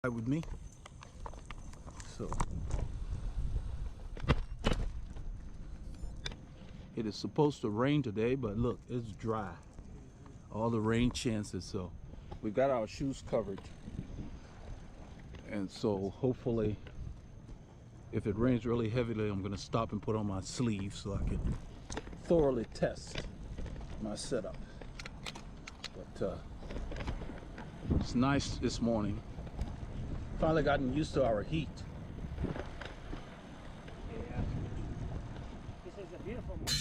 With me. So it is supposed to rain today, but look, it's dry. All the rain chances. So we've got our shoes covered. And so hopefully if it rains really heavily, I'm going to stop and put on my sleeves so I can thoroughly test my setup. But it's nice this morning. Finally gotten used to our heat. Yeah. This is a beautiful morning.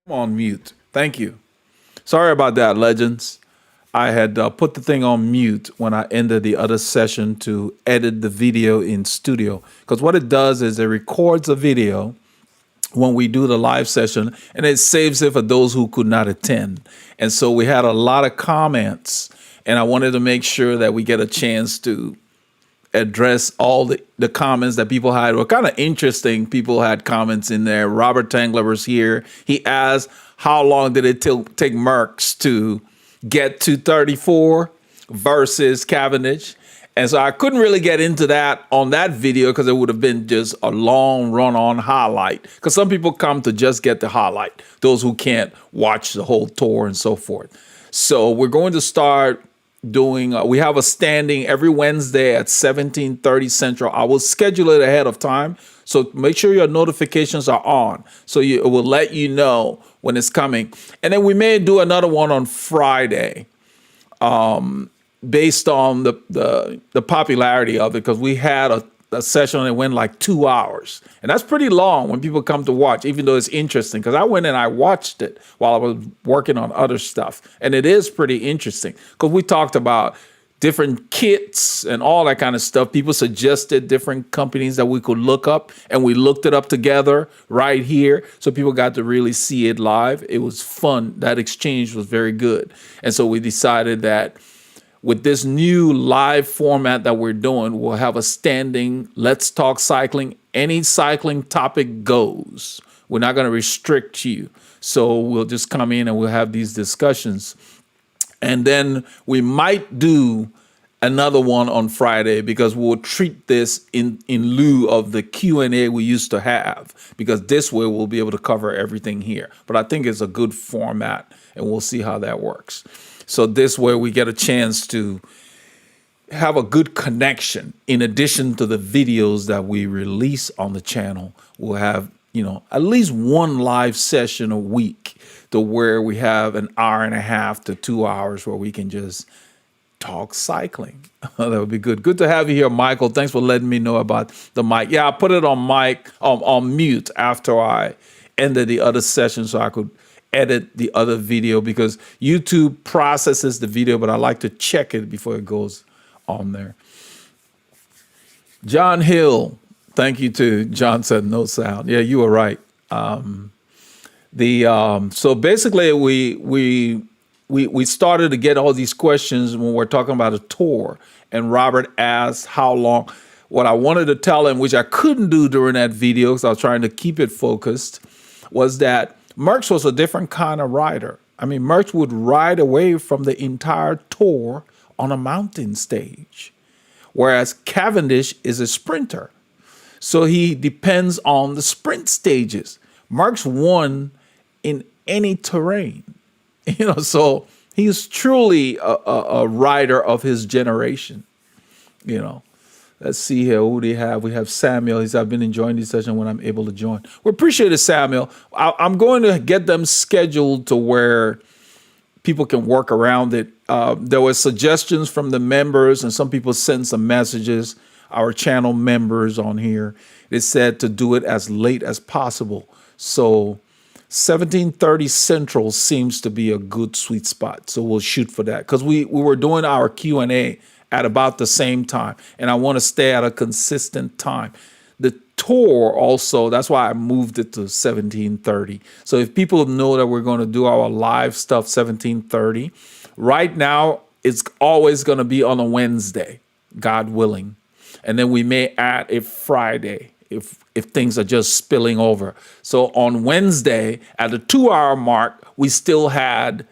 On mute. Thank you. Sorry about that, legends. I had put the thing on mute when I ended the other session to edit the video in studio. Because what it does is it records a video when we do the live session and it saves it for those who could not attend. And so we had a lot of comments and I wanted to make sure that we get a chance to address all the comments that people had. Were kind of interesting. People had comments in there. Robert Tangler was here. He asked, how long did it take Merckx to get to 34 versus Cavendish? And so I couldn't really get into that on that video because it would have been just a long run-on highlight. Because some people come to just get the highlight, those who can't watch the whole tour and so forth. So we're going to start doing, we have a standing every Wednesday at 17:30 Central. I will schedule it ahead of time. So make sure your notifications are on. So it will let you know when it's coming. And then we may do another one on Friday based on the popularity of it, because we had a session that went like 2 hours. And that's pretty long when people come to watch, even though it's interesting. Because I went and I watched it while I was working on other stuff. And it is pretty interesting because we talked about different kits and all that kind of stuff. People suggested different companies that we could look up, and we looked it up together right here. So people got to really see it live. It was fun. That exchange was very good. And so we decided that with this new live format that we're doing, we'll have a standing Let's Talk Cycling. Any cycling topic goes. We're not going to restrict you. So we'll just come in and we'll have these discussions. And then we might do another one on Friday because we'll treat this in lieu of the Q&A we used to have, because this way we'll be able to cover everything here. But I think it's a good format and we'll see how that works. So this way we get a chance to have a good connection. In addition to the videos that we release on the channel, we'll have, at least one live session a week to where we have an hour and a half to 2 hours where we can just talk cycling. That would be good. Good to have you here, Michael. Thanks for letting me know about the mic. Yeah, I put it on mute after I ended the other session so I could edit the other video, because YouTube processes the video, but I like to check it before it goes on there. John Hill, thank you too. John said no sound. Yeah, you were right. So basically we started to get all these questions when we're talking about a tour, and Robert asked how long. What I wanted to tell him, which I couldn't do during that video because I was trying to keep it focused, was that Merckx was a different kind of rider. I mean, Merckx would ride away from the entire tour on a mountain stage, whereas Cavendish is a sprinter. So he depends on the sprint stages. Mark's won in any terrain. So he's truly a rider of his generation. Let's see here. Who do we have? We have Samuel. He said, I've been enjoying this session when I'm able to join. We appreciate it, Samuel. I'm going to get them scheduled to where people can work around it. There were suggestions from the members, and some people sent some messages, our channel members on here. It said to do it as late as possible. So 17:30 Central seems to be a good sweet spot. So we'll shoot for that, because we were doing our Q&A at about the same time, and I want to stay at a consistent time. The tour also, that's why I moved it to 17:30. So if people know that we're going to do our live stuff 17:30, right now it's always going to be on a Wednesday, God willing. And then we may add a Friday if things are just spilling over. So on Wednesday at the 2-hour mark, we still had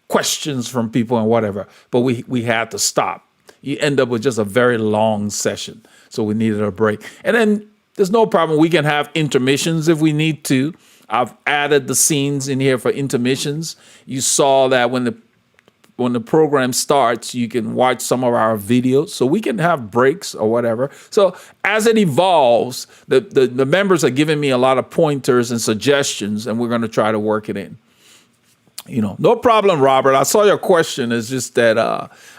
questions from people and whatever, but we had to stop. You end up with just a very long session. So we needed a break. And then there's no problem. We can have intermissions if we need to. I've added the scenes in here for intermissions. You saw that when the program starts, you can watch some of our videos. So we can have breaks or whatever. So as it evolves, the members are giving me a lot of pointers and suggestions, and we're going to try to work it in. No problem, Robert. I saw your question. It's just that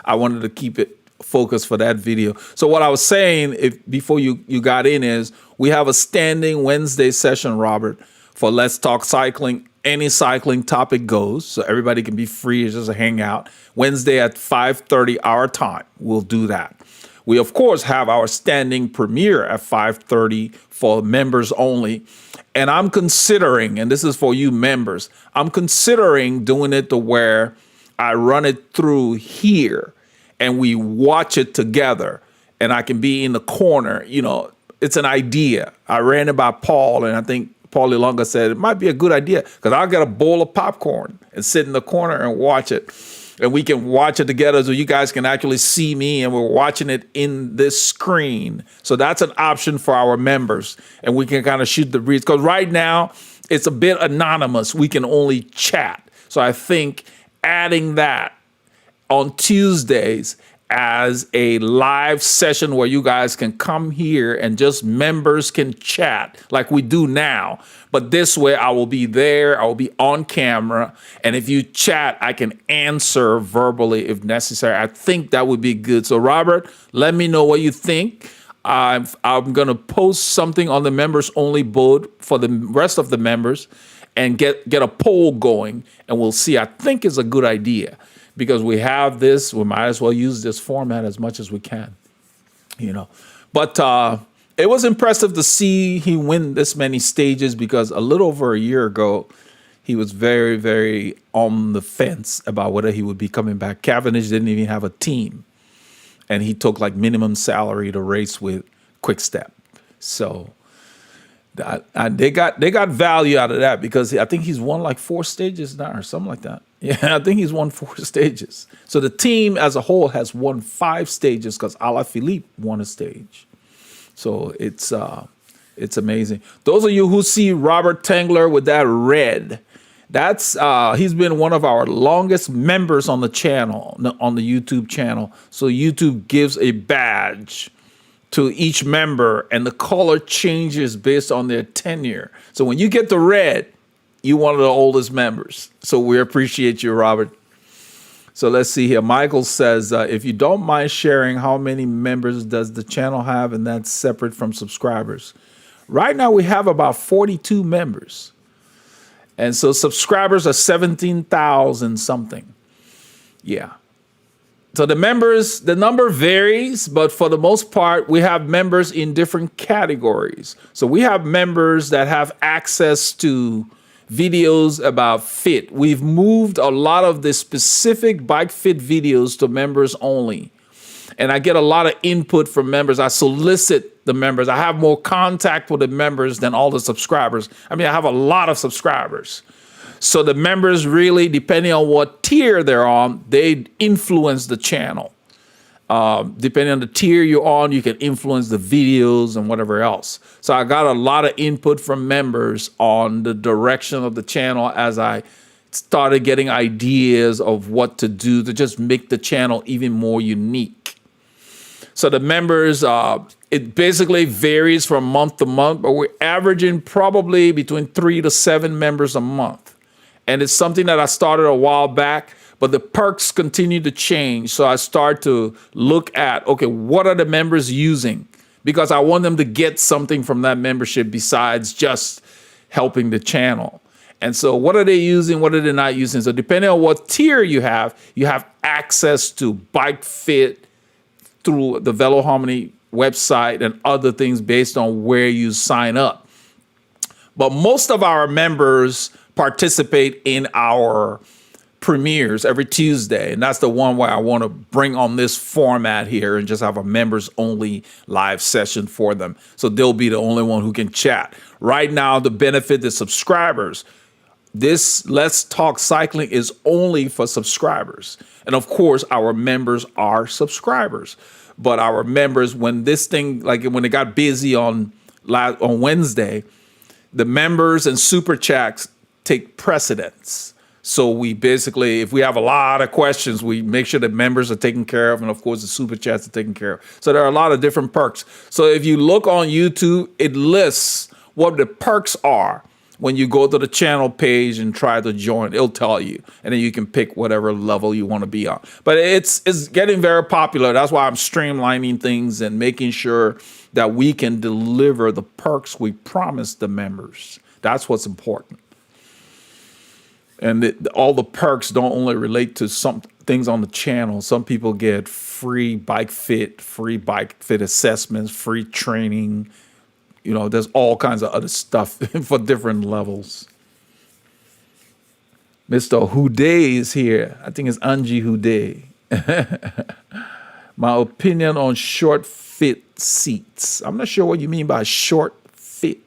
I wanted to keep it focused for that video. So what I was saying before you got in is we have a standing Wednesday session, Robert, for Let's Talk Cycling. Any cycling topic goes, so everybody can be free to just hang out. Wednesday at 5:30 our time, we'll do that. We, of course, have our standing premiere at 5:30 for members only. And I'm considering, and this is for you members, I'm considering doing it to where I run it through here and we watch it together, and I can be in the corner. It's an idea. I ran it by Paul, and I think Paul Ilonga said it might be a good idea, because I'll get a bowl of popcorn and sit in the corner and watch it. And we can watch it together so you guys can actually see me, and we're watching it in this screen. So that's an option for our members, and we can kind of shoot the breeze. Because right now it's a bit anonymous. We can only chat. So I think adding that on Tuesdays as a live session where you guys can come here and just members can chat like we do now. But this way I will be there, I will be on camera, and if you chat, I can answer verbally if necessary. I think that would be good. So Robert, let me know what you think. I'm going to post something on the members only board for the rest of the members and get a poll going, and we'll see. I think it's a good idea. Because we have this, we might as well use this format as much as we can, But it was impressive to see he win this many stages, because a little over a year ago, he was very, very on the fence about whether he would be coming back. Cavendish didn't even have a team, and he took like minimum salary to race with Quick Step. So they got value out of that, because I think he's won like 4 stages now or something like that. Yeah, I think he's won 4 stages. So the team as a whole has won 5 stages, because Alaphilippe won a stage. So it's amazing. Those of you who see Robert Tengler with that red, that's he's been one of our longest members on the channel, on the YouTube channel. So YouTube gives a badge to each member, and the color changes based on their tenure. So when you get the red, you're one of the oldest members. So we appreciate you, Robert. So let's see here. Michael says, if you don't mind sharing, how many members does the channel have? And that's separate from subscribers. Right now we have about 42 members. And so subscribers are 17,000 something. Yeah. So the members, the number varies, but for the most part, we have members in different categories. So we have members that have access to videos about fit. We've moved a lot of the specific bike fit videos to members only. And I get a lot of input from members. I solicit the members. I have more contact with the members than all the subscribers. I mean, I have a lot of subscribers. So the members really, depending on what tier they're on, they influence the channel. Depending on the tier you're on, you can influence the videos and whatever else. So I got a lot of input from members on the direction of the channel as I started getting ideas of what to do to just make the channel even more unique. So the members, it basically varies from month to month, but we're averaging probably between 3 to 7 members a month. And it's something that I started a while back, but the perks continue to change. So I start to look at, okay, what are the members using? Because I want them to get something from that membership besides just helping the channel. And so what are they using? What are they not using? So depending on what tier you have access to bike fit through the Veloharmony website and other things based on where you sign up. But most of our members participate in our premieres every Tuesday. And that's the one where I want to bring on this format here and just have a members only live session for them. So they'll be the only one who can chat. Right now, to benefit the subscribers, this Let's Talk Cycling is only for subscribers. And of course, our members are subscribers. But our members, when this thing, like when it got busy on Wednesday, the members and super chats take precedence. So we basically, if we have a lot of questions, we make sure that members are taken care of. And of course, the super chats are taken care of. So there are a lot of different perks. So if you look on YouTube, it lists what the perks are. When you go to the channel page and try to join, it'll tell you. And then you can pick whatever level you want to be on. But it's getting very popular. That's why I'm streamlining things and making sure that we can deliver the perks we promise the members. That's what's important. And all the perks don't only relate to some things on the channel. Some people get free bike fit assessments, free training. You know, there's all kinds of other stuff for different levels. Mr. Houdet is here. I think it's Angie Houdet. My opinion on short fit seats. I'm not sure what you mean by short fit.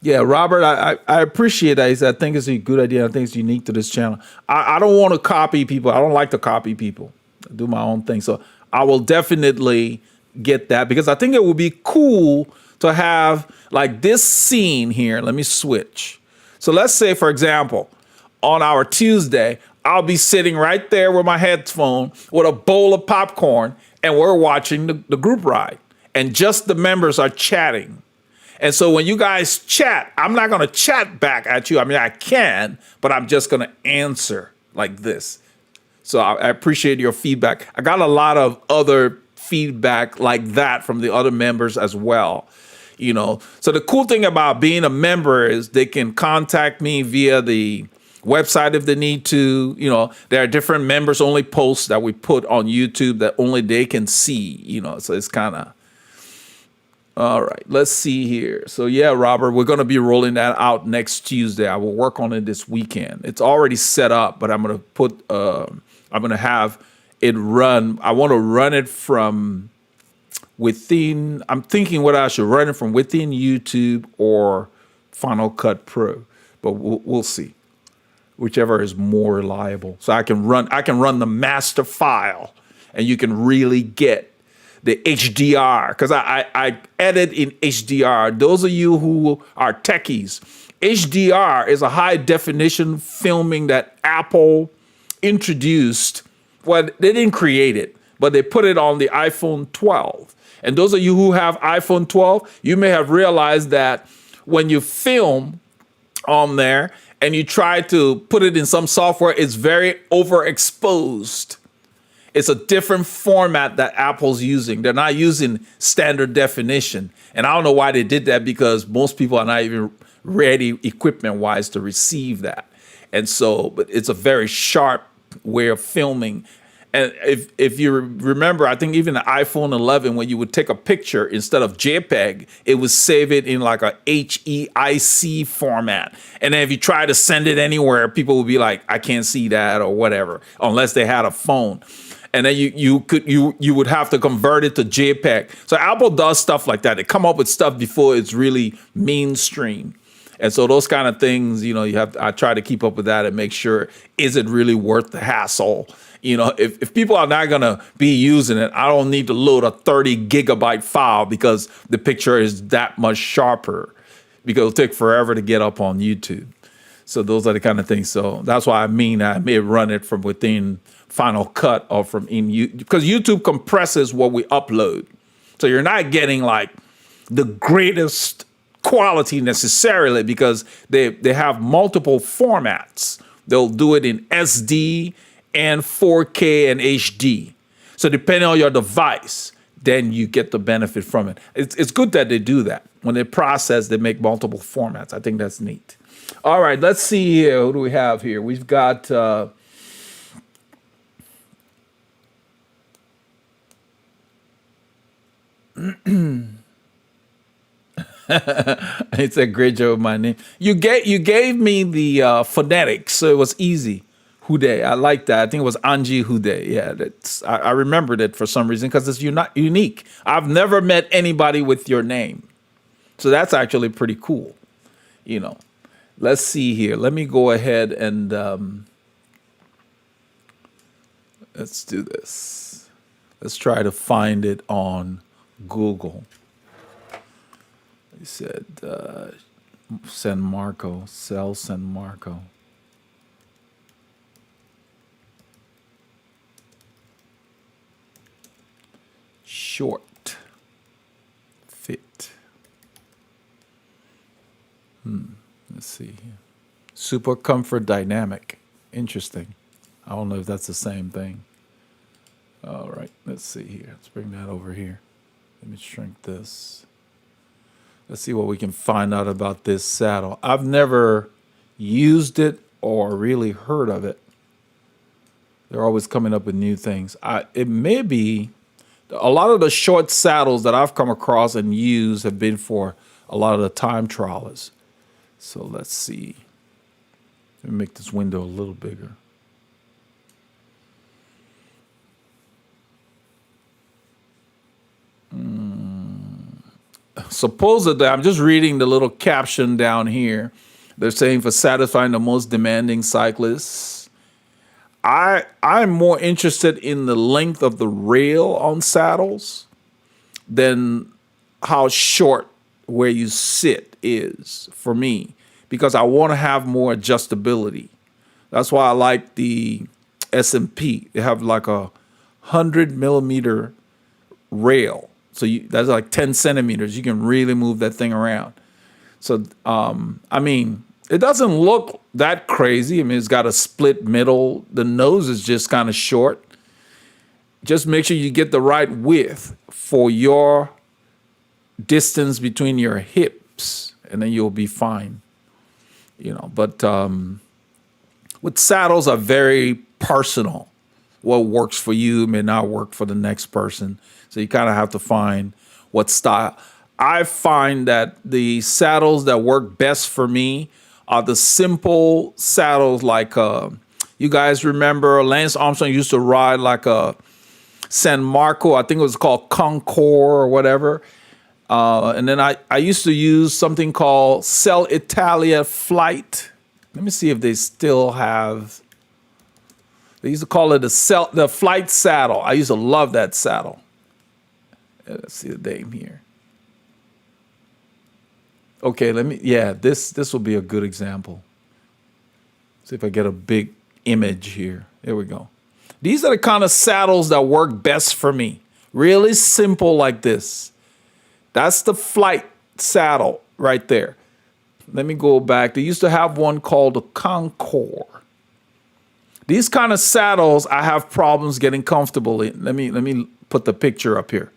Yeah, Robert, I appreciate that. I think it's a good idea. I think it's unique to this channel. I don't want to copy people. I don't like to copy people. I do my own thing. So I will definitely get that because I think it would be cool to have like this scene here. Let me switch. So let's say, for example, on our Tuesday, I'll be sitting right there with my headphone with a bowl of popcorn and we're watching the group ride and just the members are chatting. And so when you guys chat, I'm not going to chat back at you. I mean, I can, but I'm just going to answer like this. So I appreciate your feedback. I got a lot of other feedback like that from the other members as well. You know, so the cool thing about being a member is they can contact me via the website if they need to. You know, there are different members only posts that we put on YouTube that only they can see, you know, so it's kind of. All right, let's see here. So yeah, Robert, we're going to be rolling that out next Tuesday. I will work on it this weekend. It's already set up, but I'm going to put, I'm going to have it run. I want to run it from within, I'm thinking whether I should run it from within YouTube or Final Cut Pro, but we'll see. Whichever is more reliable. So I can run the master file and you can really get the HDR, because I edit in HDR. Those of you who are techies, HDR is a high definition filming that Apple introduced. Well, they didn't create it, but they put it on the iPhone 12. And those of you who have iPhone 12, you may have realized that when you film on there and you try to put it in some software, it's very overexposed. It's a different format that Apple's using. They're not using standard definition. And I don't know why they did that, because most people are not even ready equipment-wise to receive that. And so, but it's a very sharp way of filming. And if you remember, I think even the iPhone 11, when you would take a picture, instead of JPEG, it would save it in like a HEIC format. And then if you try to send it anywhere, people would be like, I can't see that or whatever, unless they had a phone. And then you would have to convert it to JPEG. So Apple does stuff like that. They come up with stuff before it's really mainstream. And so those kind of things, you know, I try to keep up with that and make sure, is it really worth the hassle? If people are not going to be using it, I don't need to load a 30 gigabyte file because the picture is that much sharper, because it'll take forever to get up on YouTube. So those are the kind of things. So that's why I may run it from within Final Cut or from because YouTube compresses what we upload. So you're not getting like the greatest quality necessarily, because they have multiple formats. They'll do it in SD and 4K and HD. So depending on your device, then you get the benefit from it. It's good that they do that. When they process, they make multiple formats. I think that's neat. All right, let's see here. Who do we have here? We've got it's a great joke of my name. You gave me the phonetics, so it was easy. Hude, I like that. I think it was Anji Hude. Yeah, I remembered it for some reason because it's unique. I've never met anybody with your name, so that's actually pretty cool. Let's see here. Let me go ahead and let's do this. Let's try to find it on Google. He said San Marco, San Marco. Short fit. Let's see here. Super comfort dynamic. Interesting. I don't know if that's the same thing. All right, let's see here. Let's bring that over here. Let me shrink this. Let's see what we can find out about this saddle. I've never used it or really heard of it. They're always coming up with new things. It may be a lot of the short saddles that I've come across and used have been for a lot of the time trialers. So let's see. Let me make this window a little bigger. Supposedly, I'm just reading the little caption down here. They're saying for satisfying the most demanding cyclists. I'm more interested in the length of the rail on saddles than how short where you sit is for me, because I want to have more adjustability. That's why I like the S&P. They have like 100 millimeter rail. So that's like 10 centimeters. You can really move that thing around. So, it doesn't look that crazy. It's got a split middle. The nose is just kind of short. Just make sure you get the right width for your distance between your hips, and then you'll be fine. But with saddles are very personal. What works for you may not work for the next person. So you kind of have to find what style. I find that the saddles that work best for me are the simple saddles like you guys remember Lance Armstrong used to ride like a San Marco, I think it was called Concord or whatever. And then I used to use something called Cell Italia Flight. Let me see if they still have. They used to call it the Flight saddle. I used to love that saddle. Let's see the name here. Okay, this will be a good example. See if I get a big image here. There we go. These are the kind of saddles that work best for me. Really simple like this. That's the Flight saddle right there. Let me go back. They used to have one called the Concord. These kind of saddles I have problems getting comfortable in. Let me put the picture up here.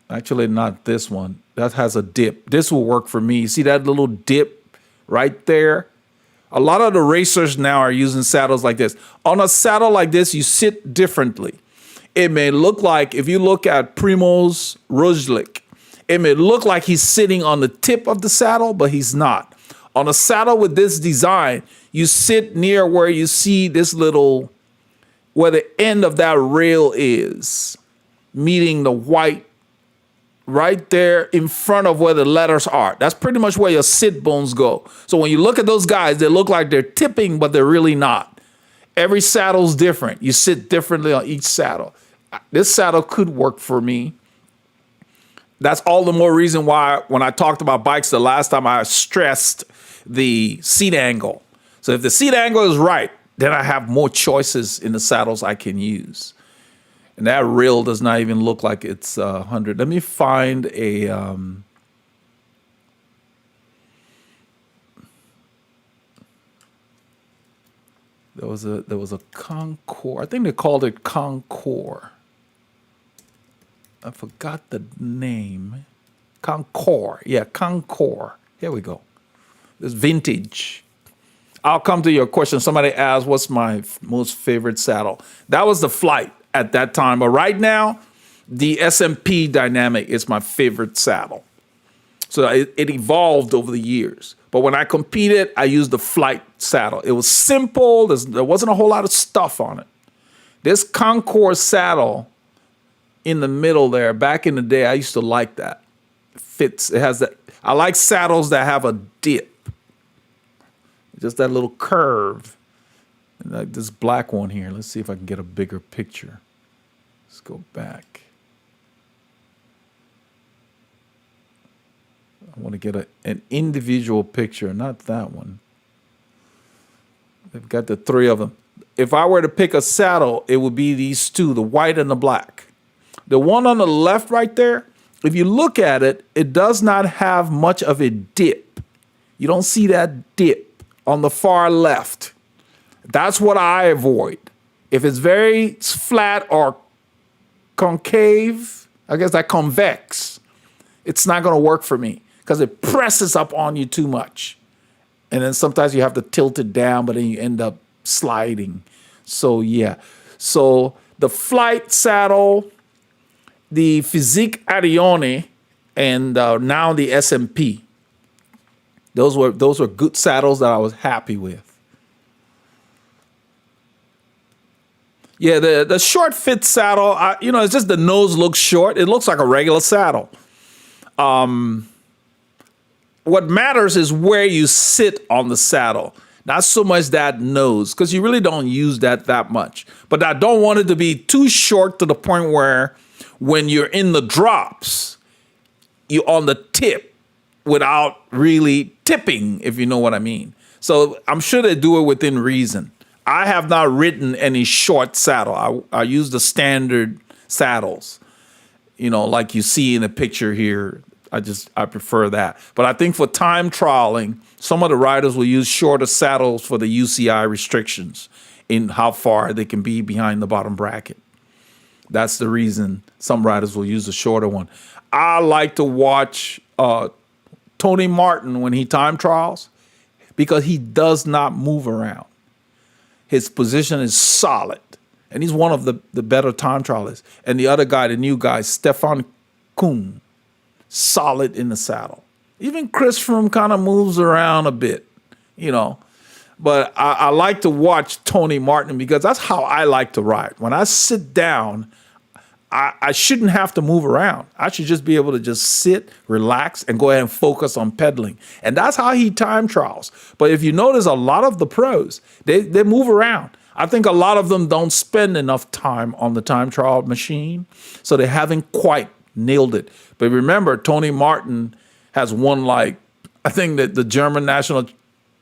Actually, not this one. That has a dip. This will work for me. See that little dip right there? A lot of the racers now are using saddles like this. On a saddle like this, you sit differently. It may look like, if you look at Primoz Roglic, it may look like he's sitting on the tip of the saddle, but he's not. On a saddle with this design, you sit near where you see this little, where the end of that rail is, meeting the white right there in front of where the letters are. That's pretty much where your sit bones go. So when you look at those guys, they look like they're tipping, but they're really not. Every saddle's different. You sit differently on each saddle. This saddle could work for me. That's all the more reason why when I talked about bikes the last time, I stressed the seat angle. So if the seat angle is right, then I have more choices in the saddles I can use. And that rail does not even look like it's 100. Let me find a... There was a Concord. I think they called it Concord. I forgot the name. Concord. Yeah, Concord. Here we go. This vintage. I'll come to your question. Somebody asked, what's my most favorite saddle? That was the Flight at that time. But right now, the SMP Dynamic is my favorite saddle. So it evolved over the years. But when I competed, I used the Flight saddle. It was simple. There wasn't a whole lot of stuff on it. This Concord saddle in the middle there, back in the day, I used to like that. It fits. It has that. I like saddles that have a dip. Just that little curve. And like this black one here. Let's see if I can get a bigger picture. Let's go back. I want to get an individual picture, not that one. They've got the three of them. If I were to pick a saddle, it would be these two, the white and the black. The one on the left right there, if you look at it, it does not have much of a dip. You don't see that dip on the far left. That's what I avoid. If it's very flat or concave, I guess like convex, it's not going to work for me because it presses up on you too much. And then sometimes you have to tilt it down, but then you end up sliding. So, yeah. So the Flight saddle, the Physique Arione, and now the SMP. Those were good saddles that I was happy with. Yeah, the short fit saddle, it's just the nose looks short. It looks like a regular saddle. What matters is where you sit on the saddle, not so much that nose, because you really don't use that much. But I don't want it to be too short to the point where when you're in the drops, you're on the tip without really tipping, if you know what I mean. So I'm sure they do it within reason. I have not ridden any short saddle. I use the standard saddles, like you see in the picture here. I prefer that. But I think for time trialing, some of the riders will use shorter saddles for the UCI restrictions in how far they can be behind the bottom bracket. That's the reason some riders will use the shorter one. I like to watch Tony Martin when he time trials because he does not move around. His position is solid. And he's one of the better time trialists. And the other guy, the new guy, Stefan Kuhn, solid in the saddle. Even Chris Froome kind of moves around a bit, But I like to watch Tony Martin because that's how I like to ride. When I sit down, I shouldn't have to move around. I should just be able to just sit, relax, and go ahead and focus on pedaling. And that's how he time trials. But if you notice, a lot of the pros, they move around. I think a lot of them don't spend enough time on the time trial machine, so they haven't quite nailed it. But remember, Tony Martin has won I think that the German National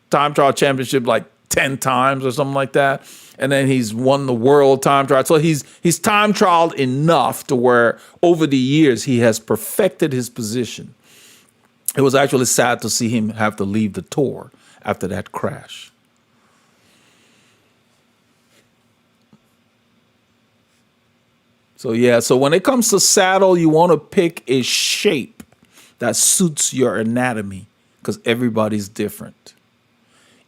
Time Trial Championship 10 times or something like that. And then he's won the world time trial. So he's time trialed enough to where over the years he has perfected his position. It was actually sad to see him have to leave the tour after that crash. So yeah, so when it comes to saddle, you want to pick a shape that suits your anatomy because everybody's different.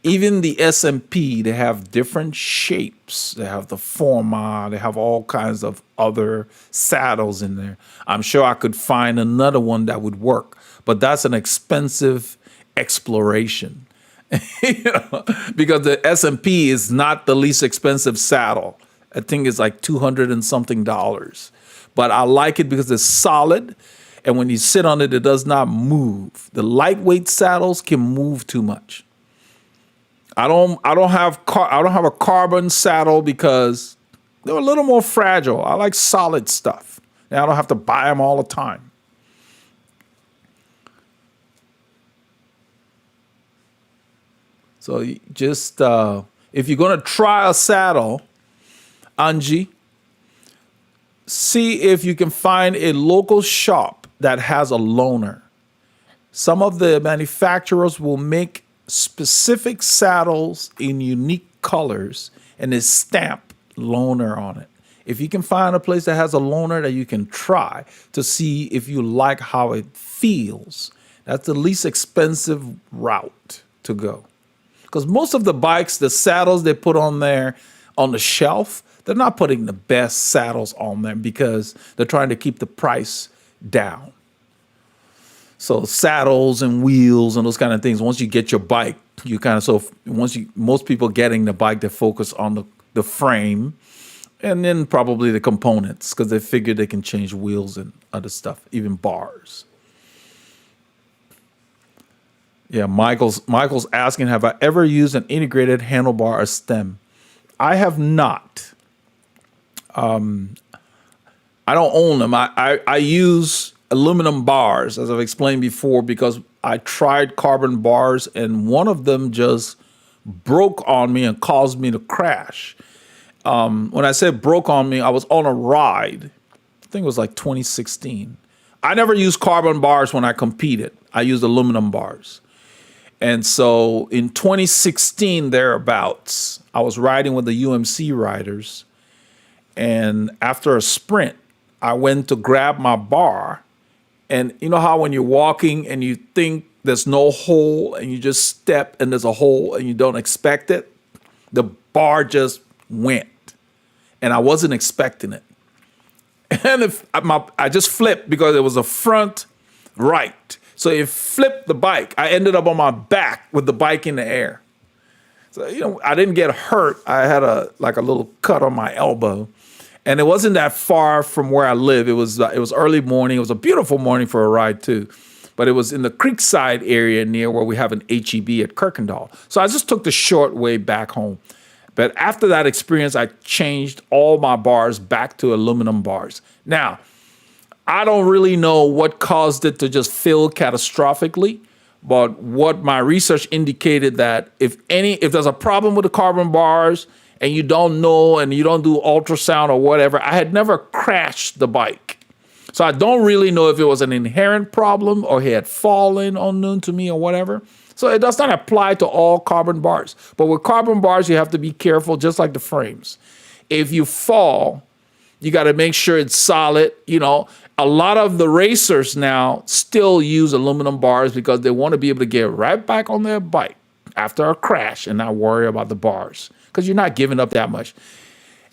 Even the SMP, they have different shapes. They have the Forma, they have all kinds of other saddles in there. I'm sure I could find another one that would work, but that's an expensive exploration. Because the SMP is not the least expensive saddle. I think it's like $200 and something. But I like it because it's solid. And when you sit on it, it does not move. The lightweight saddles can move too much. I don't have a carbon saddle because they're a little more fragile. I like solid stuff. And I don't have to buy them all the time. So just if you're going to try a saddle, Angie, see if you can find a local shop that has a loaner. Some of the manufacturers will make specific saddles in unique colors and they stamp loaner on it. If you can find a place that has a loaner that you can try to see if you like how it feels, that's the least expensive route to go. Because most of the bikes, the saddles they put on there on the shelf, they're not putting the best saddles on them because they're trying to keep the price down. So saddles and wheels and those kind of things, once you get your bike, you kind of, most people getting the bike, they focus on the frame and then probably the components because they figure they can change wheels and other stuff, even bars. Yeah, Michael's asking, have I ever used an integrated handlebar or stem? I have not. I don't own them. I use aluminum bars, as I've explained before, because I tried carbon bars and one of them just broke on me and caused me to crash. When I said broke on me, I was on a ride. I think it was like 2016. I never used carbon bars when I competed. I used aluminum bars. And so in 2016, thereabouts, I was riding with the UMC riders. And after a sprint, I went to grab my bar. And you know how when you're walking and you think there's no hole and you just step and there's a hole and you don't expect it? The bar just went. And I wasn't expecting it. And I just flipped because it was a front right. So it flipped the bike. I ended up on my back with the bike in the air. So, I didn't get hurt. I had a little cut on my elbow. And it wasn't that far from where I live. It was early morning. It was a beautiful morning for a ride too. But it was in the Creekside area near where we have an HEB at Kirkendall. So I just took the short way back home. But after that experience, I changed all my bars back to aluminum bars. Now, I don't really know what caused it to just fail catastrophically, but what my research indicated that if there's a problem with the carbon bars and you don't know and you don't do ultrasound or whatever, I had never crashed the bike. So I don't really know if it was an inherent problem or he had fallen unknown to me or whatever. So it does not apply to all carbon bars. But with carbon bars, you have to be careful, just like the frames. If you fall, you got to make sure it's solid. A lot of the racers now still use aluminum bars because they want to be able to get right back on their bike after a crash and not worry about the bars because you're not giving up that much.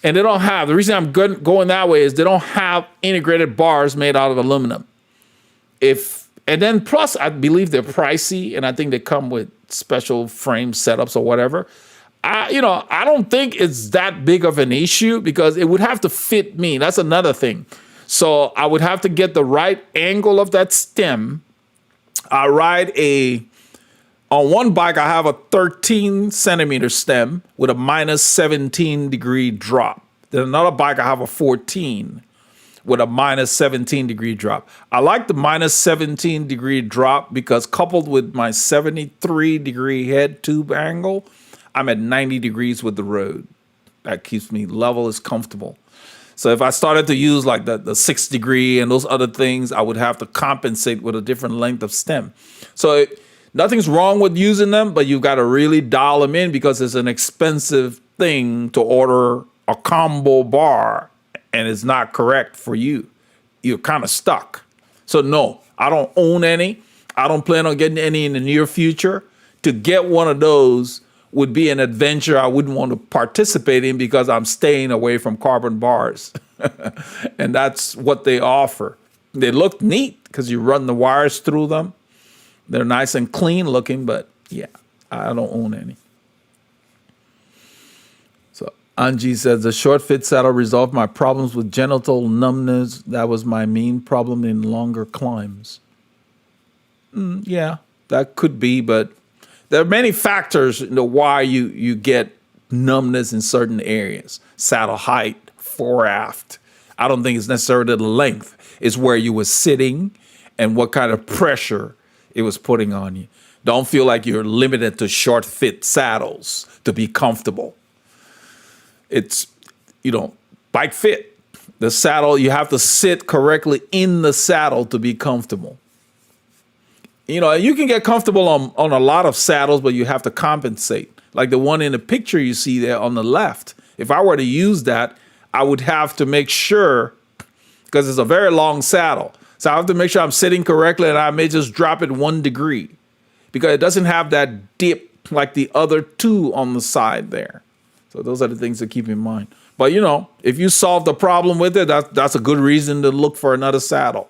And they don't have, the reason I'm going that way is they don't have integrated bars made out of aluminum. And then plus, I believe they're pricey and I think they come with special frame setups or whatever. I don't think it's that big of an issue because it would have to fit me. That's another thing. So I would have to get the right angle of that stem. I ride on one bike, I have a 13 centimeter stem with a minus 17 degree drop. Then another bike, I have a 14 with a minus 17 degree drop. I like the minus 17 degree drop because coupled with my 73 degree head tube angle, I'm at 90 degrees with the road. That keeps me level, is comfortable. So if I started to use like the 6 degree and those other things, I would have to compensate with a different length of stem. So nothing's wrong with using them, but you've got to really dial them in because it's an expensive thing to order a combo bar and it's not correct for you. You're kind of stuck. So no, I don't own any. I don't plan on getting any in the near future. To get one of those would be an adventure I wouldn't want to participate in because I'm staying away from carbon bars. And that's what they offer. They look neat because you run the wires through them. They're nice and clean looking, but yeah, I don't own any. So Angie says, the short fit saddle resolved my problems with genital numbness. That was my main problem in longer climbs. Yeah, that could be, but there are many factors why you get numbness in certain areas. Saddle height, fore aft. I don't think it's necessarily the length. It's where you were sitting and what kind of pressure it was putting on you. Don't feel like you're limited to short fit saddles to be comfortable. It's, bike fit. The saddle, you have to sit correctly in the saddle to be comfortable. You can get comfortable on a lot of saddles, but you have to compensate. Like the one in the picture you see there on the left. If I were to use that, I would have to make sure, because it's a very long saddle. So I have to make sure I'm sitting correctly, and I may just drop it 1 degree because it doesn't have that dip like the other two on the side there. So those are the things to keep in mind. But, if you solve the problem with it, that's a good reason to look for another saddle.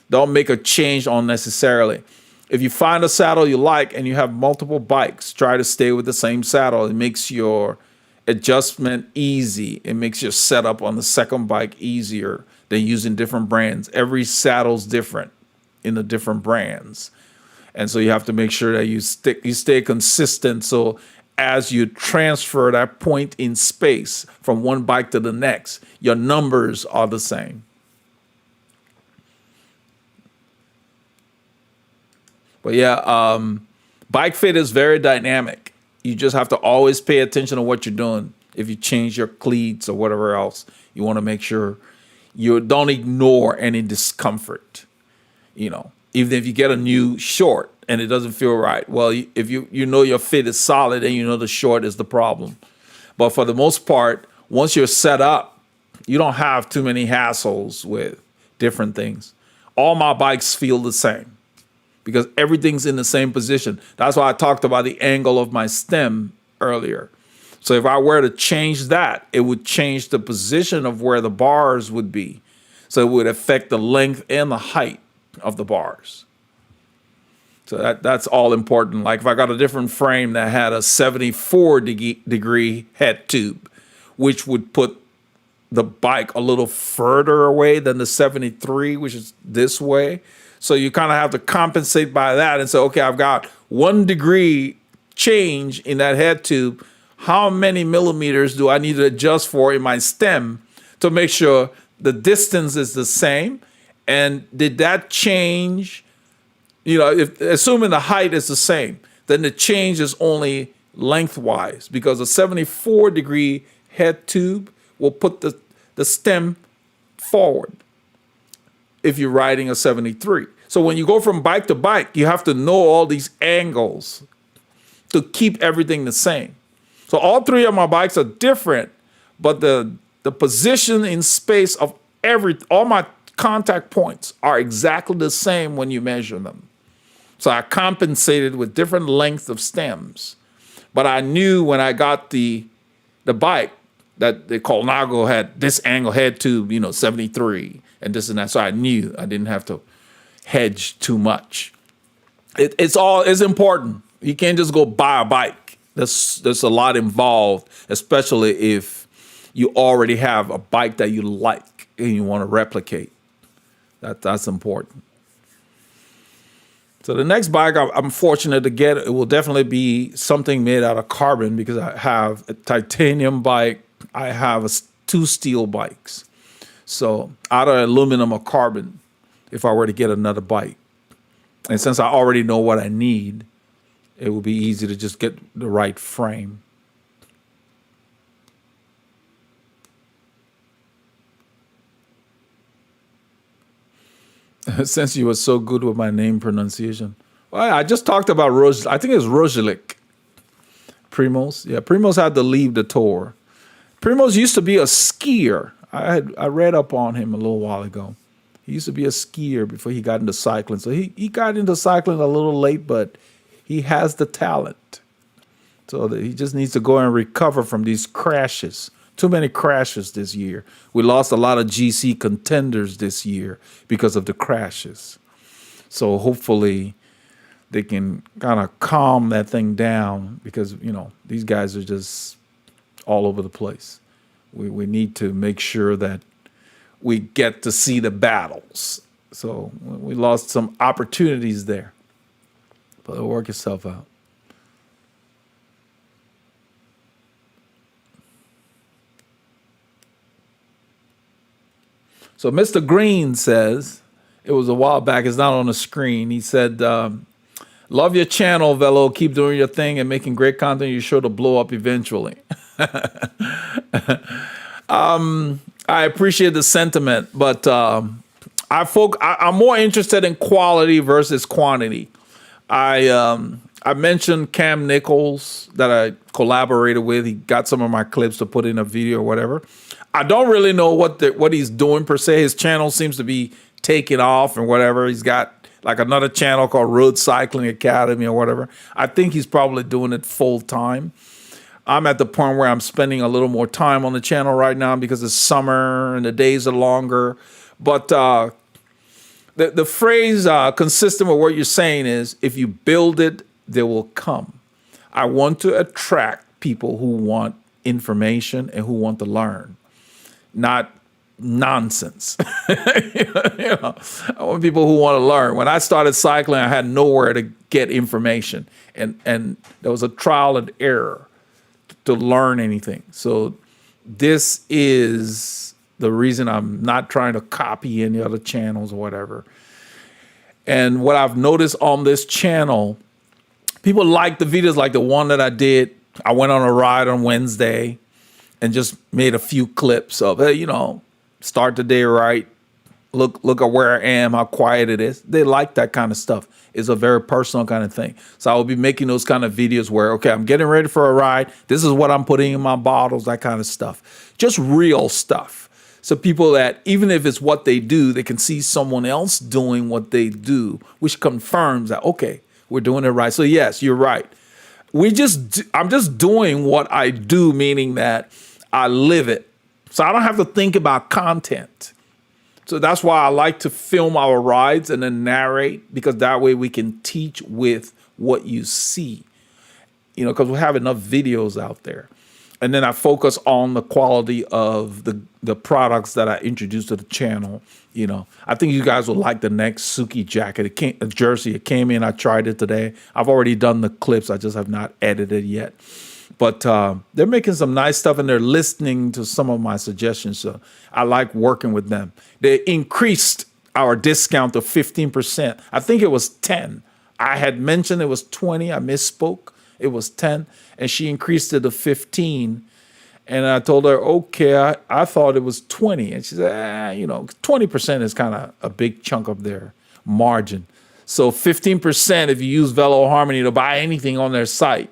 Don't make a change unnecessarily. If you find a saddle you like and you have multiple bikes, try to stay with the same saddle. It makes your adjustment easy. It makes your setup on the second bike easier than using different brands. Every saddle's different in the different brands. And so you have to make sure that you stay consistent. So as you transfer that point in space from one bike to the next, your numbers are the same. But yeah, bike fit is very dynamic. You just have to always pay attention to what you're doing. If you change your cleats or whatever else, you want to make sure you don't ignore any discomfort. Even if you get a new short and it doesn't feel right, well, if you know your fit is solid and you know the short is the problem. But for the most part, once you're set up, you don't have too many hassles with different things. All my bikes feel the same, because everything's in the same position. That's why I talked about the angle of my stem earlier. So if I were to change that, it would change the position of where the bars would be. So it would affect the length and the height of the bars. So that's all important. Like if I got a different frame that had a 74 degree head tube, which would put the bike a little further away than the 73, which is this way. So you kind of have to compensate by that and say, okay, I've got 1 degree change in that head tube. How many millimeters do I need to adjust for in my stem to make sure the distance is the same? And did that change, assuming the height is the same, then the change is only lengthwise, because a 74 degree head tube will put the stem forward if you're riding a 73. So when you go from bike to bike, you have to know all these angles to keep everything the same. So all 3 of my bikes are different, but the position in space of all my contact points are exactly the same when you measure them. So I compensated with different lengths of stems. But I knew when I got the bike that the Colnago had this angle head tube, 73 and this and that. So I knew I didn't have to hedge too much. It's important. You can't just go buy a bike. There's a lot involved, especially if you already have a bike that you like and you want to replicate. That's important. So the next bike I'm fortunate to get, it will definitely be something made out of carbon, because I have a titanium bike. I have 2 steel bikes. So either aluminum or carbon if I were to get another bike. And since I already know what I need, it will be easy to just get the right frame. Since you were so good with my name pronunciation. Well, I just talked about I think it's Rozelik. Primos. Yeah, Primos had to leave the tour. Primos used to be a skier. I read up on him a little while ago. He used to be a skier before he got into cycling. So he got into cycling a little late, but he has the talent. So that he just needs to go and recover from these crashes. Too many crashes this year. We lost a lot of GC contenders this year because of the crashes. So hopefully they can kind of calm that thing down, because, these guys are just all over the place. We need to make sure that we get to see the battles. So we lost some opportunities there, but it'll work itself out. So Mr. Green says, it was a while back, it's not on the screen. He said, love your channel, Velo. Keep doing your thing and making great content. You're sure to blow up eventually. I appreciate the sentiment, but I'm more interested in quality versus quantity. I mentioned Cam Nichols that I collaborated with. He got some of my clips to put in a video or whatever. I don't really know what he's doing per se. His channel seems to be taking off and whatever. He's got like another channel called Road Cycling Academy or whatever. I think he's probably doing it full time. I'm at the point where I'm spending a little more time on the channel right now because it's summer and the days are longer. But the phrase consistent with what you're saying is, if you build it, they will come. I want to attract people who want information and who want to learn, not nonsense. I want people who want to learn. When I started cycling, I had nowhere to get information, and there was a trial and error to learn anything. So this is the reason I'm not trying to copy any other channels or whatever. And what I've noticed on this channel, people like the videos like the one that I did. I went on a ride on Wednesday and just made a few clips of, hey, start the day right. Look at where I am, how quiet it is. They like that kind of stuff. It's a very personal kind of thing. So I will be making those kind of videos where, okay, I'm getting ready for a ride. This is what I'm putting in my bottles, that kind of stuff. Just real stuff. So people that, even if it's what they do, they can see someone else doing what they do, which confirms that, okay, we're doing it right. So yes, you're right. I'm just doing what I do, meaning that I live it. So I don't have to think about content. So that's why I like to film our rides and then narrate, because that way we can teach with what you see, because we have enough videos out there. And then I focus on the quality of the products that I introduced to the channel. I think you guys will like the next Suki jacket. A jersey. It came in. I tried it today. I've already done the clips. I just have not edited yet. But they're making some nice stuff, and they're listening to some of my suggestions. So I like working with them. They increased our discount to 15%. I think it was 10. I had mentioned it was 20. I misspoke. It was 10, and she increased it to 15. And I told her, okay, I thought it was 20. And she said, 20% is kind of a big chunk of their margin. So 15% if you use Veloharmony to buy anything on their site.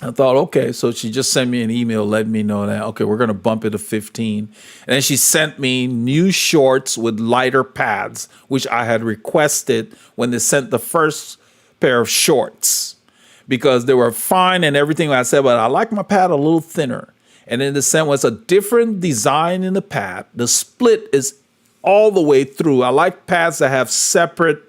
I thought, okay, so she just sent me an email letting me know that, okay, we're going to bump it to 15. And then she sent me new shorts with lighter pads, which I had requested when they sent the first pair of shorts, because they were fine and everything. I said, but I like my pad a little thinner. And then the sent was a different design in the pad. The split is all the way through. I like pads that have separate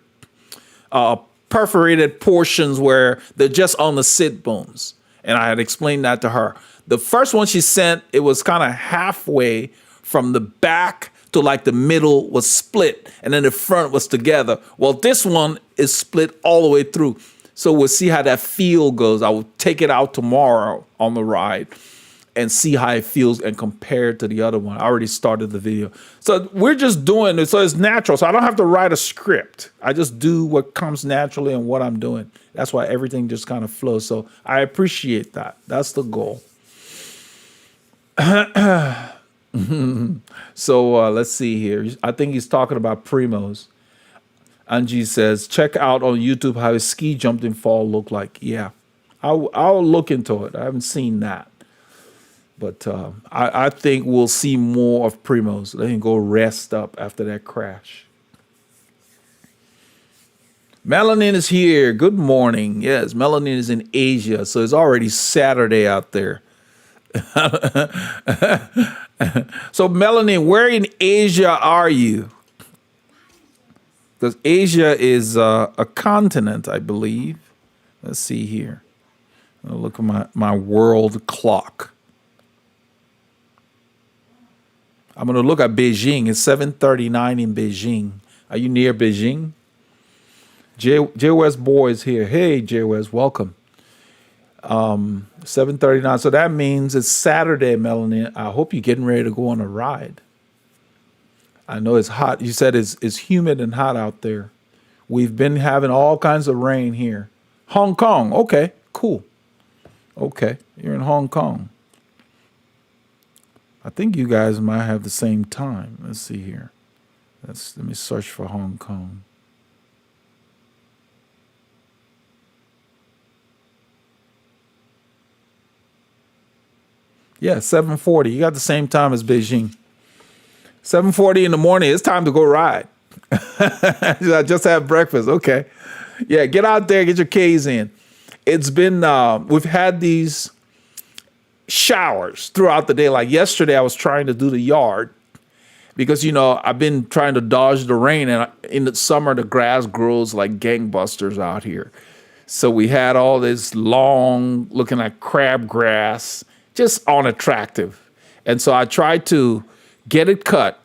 perforated portions where they're just on the sit bones. And I had explained that to her. The first one she sent, it was kind of halfway from the back to like the middle was split, and then the front was together. Well, this one is split all the way through. So we'll see how that feel goes. I will take it out tomorrow on the ride and see how it feels and compare it to the other one. I already started the video. So we're just doing it. So it's natural. So I don't have to write a script. I just do what comes naturally and what I'm doing. That's why everything just kind of flows. So I appreciate that. That's the goal. So let's see here. I think he's talking about Primos. Angie says, check out on YouTube how his ski jumping fall looked like. Yeah, I'll look into it. I haven't seen that. But I think we'll see more of Primos. Let him go rest up after that crash. Melanin is here. Good morning. Yes, Melanin is in Asia, so it's already Saturday out there. So, Melanin, where in Asia are you? Because Asia is a continent, I believe. Let's see here. I'll look at my world clock. I'm going to look at Beijing. It's 7:39 in Beijing. Are you near Beijing? J West Boy is here. Hey, J West, welcome. 7:39. So that means it's Saturday, Melanie. I hope you're getting ready to go on a ride. I know it's hot. You said it's humid and hot out there. We've been having all kinds of rain here. Hong Kong. Okay, cool. Okay, you're in Hong Kong. I think you guys might have the same time. Let's see here. Let me search for Hong Kong. Yeah, 7:40. You got the same time as Beijing. 7:40 in the morning. It's time to go ride. I just had breakfast. Okay. Yeah, get out there, get your K's in. It's been, we've had these showers throughout the day. Like yesterday, I was trying to do the yard because, I've been trying to dodge the rain. And in the summer, the grass grows like gangbusters out here. So we had all this long, looking like crabgrass, just unattractive. And so I tried to get it cut.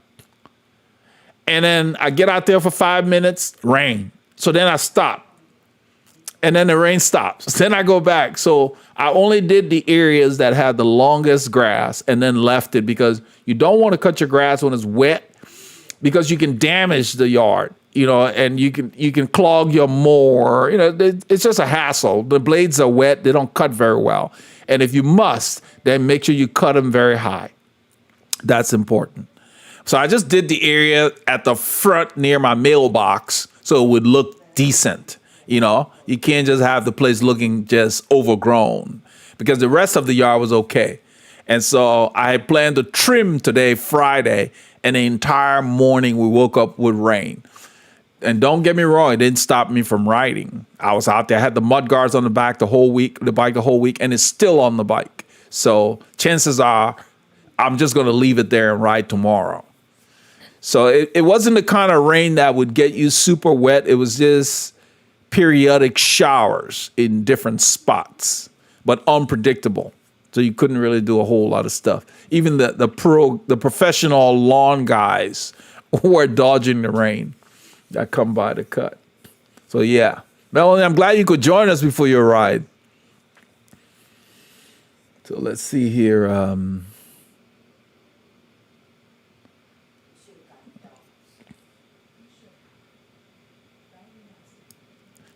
And then I get out there for 5 minutes, rain. So then I stop. And then the rain stops. Then I go back. So I only did the areas that had the longest grass and then left it because you don't want to cut your grass when it's wet because you can damage the yard, and you can clog your mower. It's just a hassle. The blades are wet. They don't cut very well. And if you must, then make sure you cut them very high. That's important. So I just did the area at the front near my mailbox so it would look decent. You can't just have the place looking just overgrown because the rest of the yard was okay. And so I had planned to trim today, Friday, and the entire morning we woke up with rain. And don't get me wrong, it didn't stop me from riding. I was out there, I had the mud guards on the bike the whole week, and it's still on the bike. So chances are I'm just going to leave it there and ride tomorrow. So it wasn't the kind of rain that would get you super wet. It was just periodic showers in different spots, but unpredictable. So you couldn't really do a whole lot of stuff. Even the professional lawn guys were dodging the rain that come by to cut. So yeah, Melanie, I'm glad you could join us before your ride. So let's see here.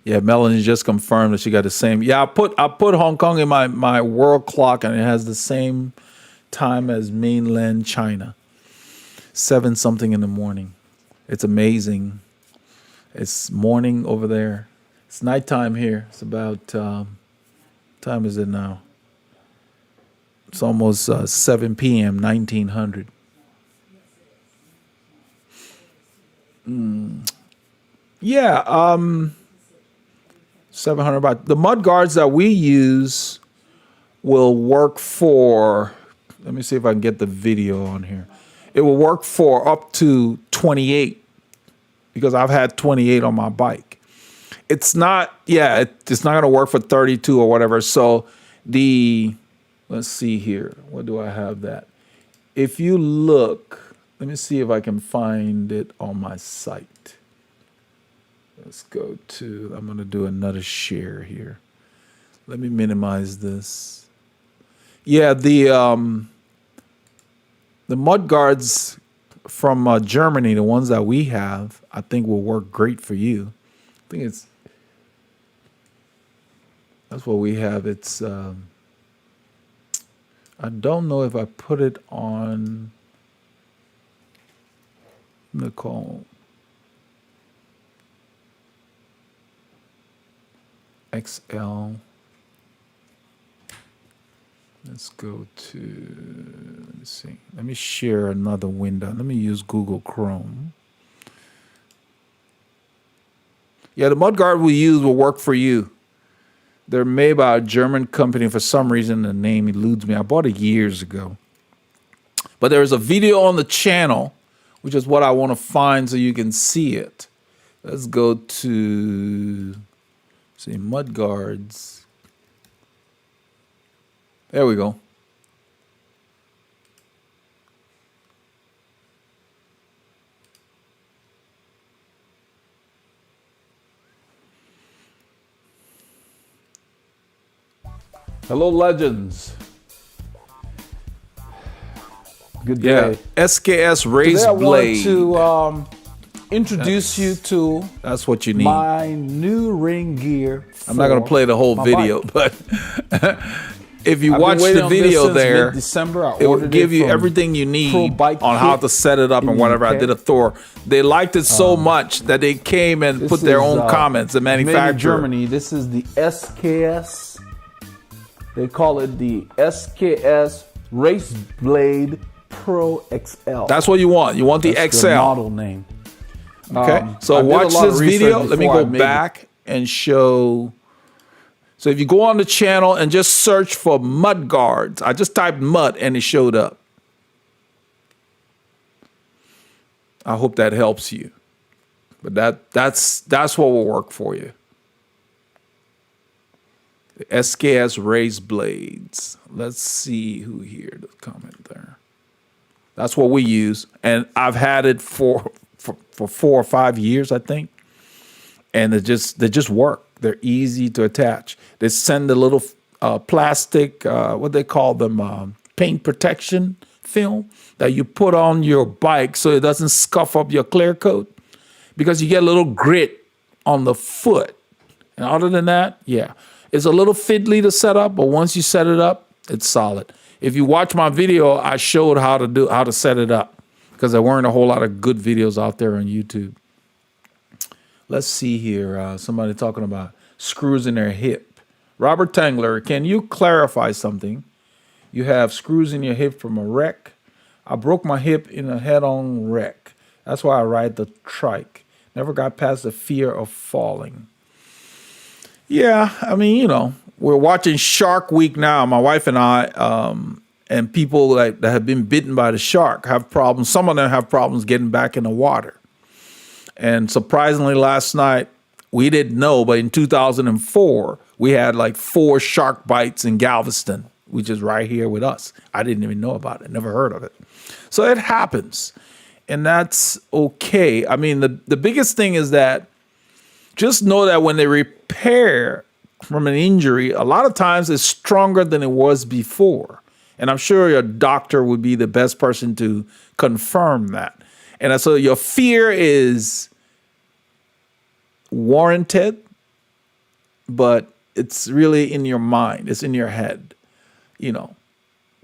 Yeah, Melanie just confirmed that she got the same. Yeah, I put Hong Kong in my world clock, and it has the same time as mainland China. 7 something in the morning. It's amazing. It's morning over there. It's nighttime here. It's about time is it now? It's almost 7 p.m. 1900. Yeah. 700 baht. The mud guards that we use will work for, let me see if I can get the video on here. It will work for up to 28 because I've had 28 on my bike. It's not going to work for 32 or whatever. So let's see here. What do I have that? If you look, let me see if I can find it on my site. Let's go to, I'm going to do another share here. Let me minimize this. Yeah, the mud guards from Germany, the ones that we have, I think will work great for you. I think that's what we have. It's, I don't know if I put it on Nicole. XL. Let's go to, let me see. Let me share another window. Let me use Google Chrome. Yeah, the mudguard we use will work for you. They're made by a German company. For some reason, the name eludes me. I bought it years ago. But there's a video on the channel, which is what I want to find so you can see it. Let's go to... see, mud guards. There we go. Hello, legends. Good Yeah, day. SKS Today raised I want blade. to introduce you to That's what you need. my new ring gear. I'm not going to play the whole my video, bike. but if you I've watch been waiting the on this video since there, mid-December. I it will ordered give you from everything you Pro need Bike on how Kit to set it up in and the whatever. I UK. did a tour. They liked it so much that they came and This put their is, own comments. The made in manufacturer. Germany. This is the SKS. They call it the SKS Race Blade Pro XL. That's what you want. You want the That's XL. the model name. Okay, so I did a watch lot of this research video. Let me before I go made back and show. So if you go on the channel and just search for mud guards, I just typed mud and it showed up. I hope that helps you. But that's what will work for you. The SKS race blades. Let's see who here to comment there. That's what we use, and I've had it for 4 or 5 years, I think. And they just work. They're easy to attach. They send a little plastic, what they call them, paint protection film that you put on your bike so it doesn't scuff up your clear coat, because you get a little grit on the foot. And other than that, yeah, it's a little fiddly to set up, but once you set it up, it's solid. If you watch my video, I showed how to set it up, because there weren't a whole lot of good videos out there on YouTube. Let's see here. Somebody talking about screws in their hip. Robert Tangler, can you clarify something? You have screws in your hip from a wreck. I broke my hip in a head-on wreck. That's why I ride the trike. Never got past the fear of falling. Yeah, I mean, you know, we're watching Shark Week now, my wife and I, and people that have been bitten by the shark have problems. Some of them have problems getting back in the water. And surprisingly, last night, we didn't know, but in 2004, we had like 4 shark bites in Galveston, which is right here with us. I didn't even know about it, never heard of it. So it happens, and that's okay. I mean, the biggest thing is that just know that when they repair from an injury, a lot of times it's stronger than it was before. And I'm sure your doctor would be the best person to confirm that. And so your fear is warranted, but it's really in your mind. It's in your head, you know.